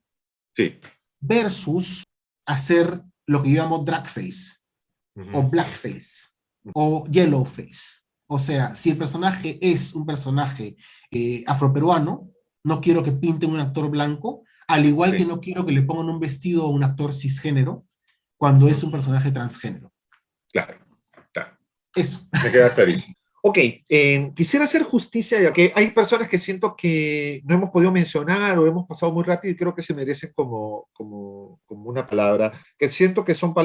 Sí. Versus hacer lo que yo llamo dragface, o blackface, o yellowface. O sea, si el personaje es un personaje afroperuano, no quiero que pinten un actor blanco, al igual que no quiero que le pongan un vestido a un actor cisgénero cuando es un personaje transgénero. Claro, claro. Eso. Me queda clarísimo. Ok, quisiera hacer justicia, ya que hay personas que siento que no hemos podido mencionar o hemos pasado muy rápido y creo que se merecen como una palabra, que siento que son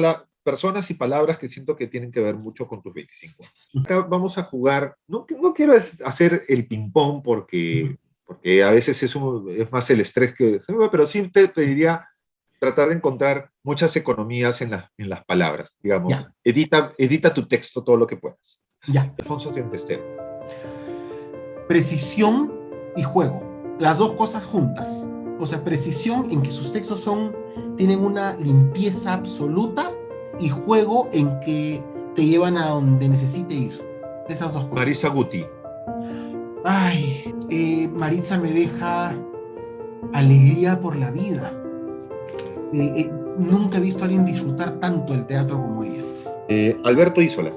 personas y palabras que siento que tienen que ver mucho con tus 25 años. Acá vamos a jugar, no quiero hacer el ping-pong porque a veces es más el estrés que... Pero sí te pediría tratar de encontrar muchas economías en las palabras, digamos. Ya. Edita tu texto todo lo que puedas. Ya. Alfonso Centestero. Precisión y juego. Las dos cosas juntas. O sea, precisión en que sus textos tienen una limpieza absoluta y juego en que te llevan a donde necesite ir. Esas dos cosas. Marisa Guti. Ay, Maritza me deja alegría por la vida. Nunca he visto a alguien disfrutar tanto el teatro como ella. Alberto Isola.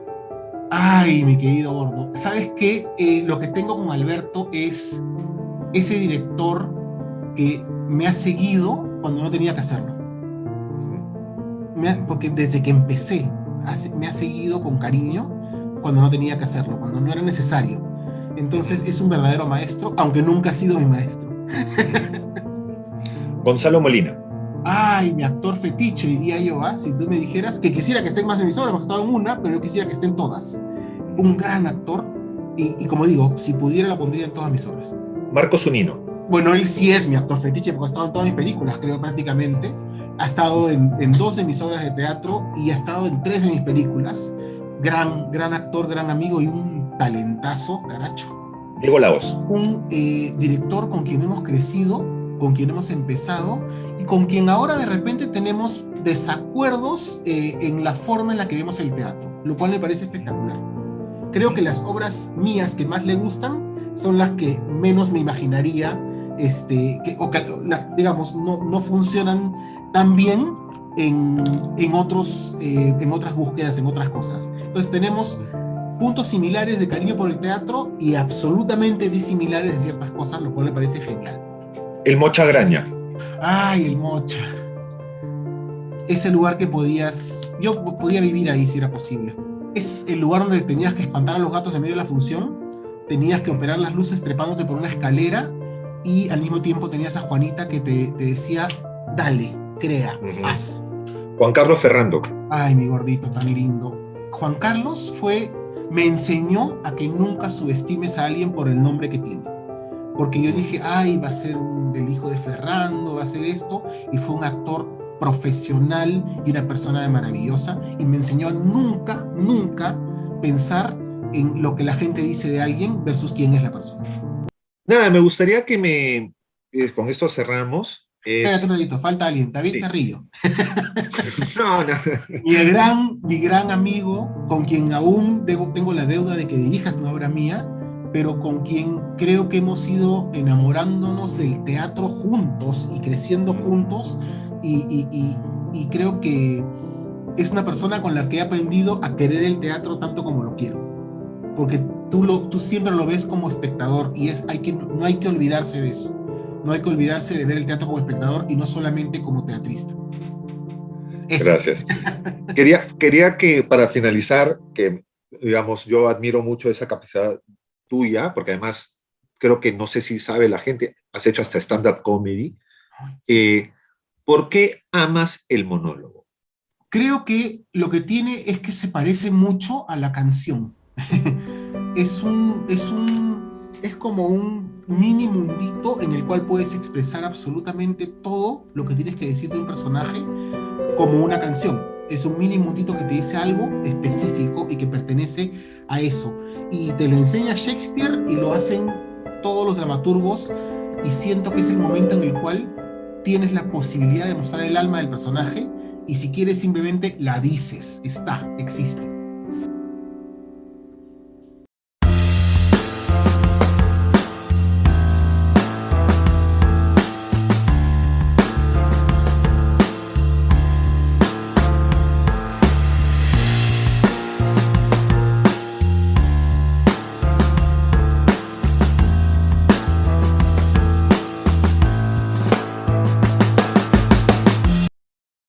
Ay, mi querido gordo. ¿Sabes qué? Lo que tengo con Alberto es ese director que me ha seguido cuando no tenía que hacerlo. Porque desde que empecé me ha seguido con cariño cuando no tenía que hacerlo, cuando no era necesario. Entonces es un verdadero maestro, aunque nunca ha sido mi maestro. Gonzalo Molina. Ay, mi actor fetiche, diría yo, si tú me dijeras que quisiera que estén más de mis obras, porque he estado en una, pero yo quisiera que estén todas. Un gran actor, y como digo, si pudiera la pondría en todas mis obras. Marco Zunino. Bueno, él sí es mi actor fetiche, porque ha estado en todas mis películas, creo, prácticamente. Ha estado en 2 de mis obras de teatro y ha estado en 3 de mis películas. Gran actor, gran amigo y un talentazo, caracho. Diego Laos. Un director con quien hemos crecido, con quien hemos empezado y con quien ahora de repente tenemos desacuerdos en la forma en la que vemos el teatro, lo cual me parece espectacular. Creo que las obras mías que más le gustan son las que menos me imaginaría, digamos, no funcionan tan bien en otras búsquedas, en otras cosas. Entonces tenemos puntos similares de cariño por el teatro y absolutamente disimilares de ciertas cosas, lo cual me parece genial. El Mocha Graña. Ay, el Mocha. Ese lugar que yo podía vivir ahí si era posible. Es el lugar donde tenías que espantar a los gatos en medio de la función, tenías que operar las luces trepándote por una escalera y al mismo tiempo tenías a Juanita que te decía, dale, crea, haz. Juan Carlos Ferrando. Ay, mi gordito, tan lindo. Juan Carlos me enseñó a que nunca subestimes a alguien por el nombre que tiene. Porque yo dije, ay, va a ser el hijo de Ferrando, va a ser esto, y fue un actor profesional y una persona maravillosa, y me enseñó a nunca pensar en lo que la gente dice de alguien versus quién es la persona. Nada, me gustaría que con esto cerramos. Espérate un ratito, falta alguien, David Carrillo. No. Mi gran amigo, con quien aún tengo la deuda de que dirijas una obra mía, pero con quien creo que hemos ido enamorándonos del teatro juntos y creciendo juntos, y creo que es una persona con la que he aprendido a querer el teatro tanto como lo quiero, porque tú siempre lo ves como espectador y no hay que olvidarse de eso, no hay que olvidarse de ver el teatro como espectador y no solamente como teatrista. Eso. Gracias. Quería que para finalizar, que digamos, yo admiro mucho esa capacidad tuya, porque además creo que no sé si sabe la gente, has hecho hasta stand-up comedy. ¿Por qué amas el monólogo? Creo que lo que tiene es que se parece mucho a la canción. Es como un mini mundito en el cual puedes expresar absolutamente todo lo que tienes que decir de un personaje como una canción. Es un mini mundito que te dice algo específico y que pertenece a eso. Y te lo enseña Shakespeare y lo hacen todos los dramaturgos, y siento que es el momento en el cual tienes la posibilidad de mostrar el alma del personaje, y si quieres simplemente la dices, existe.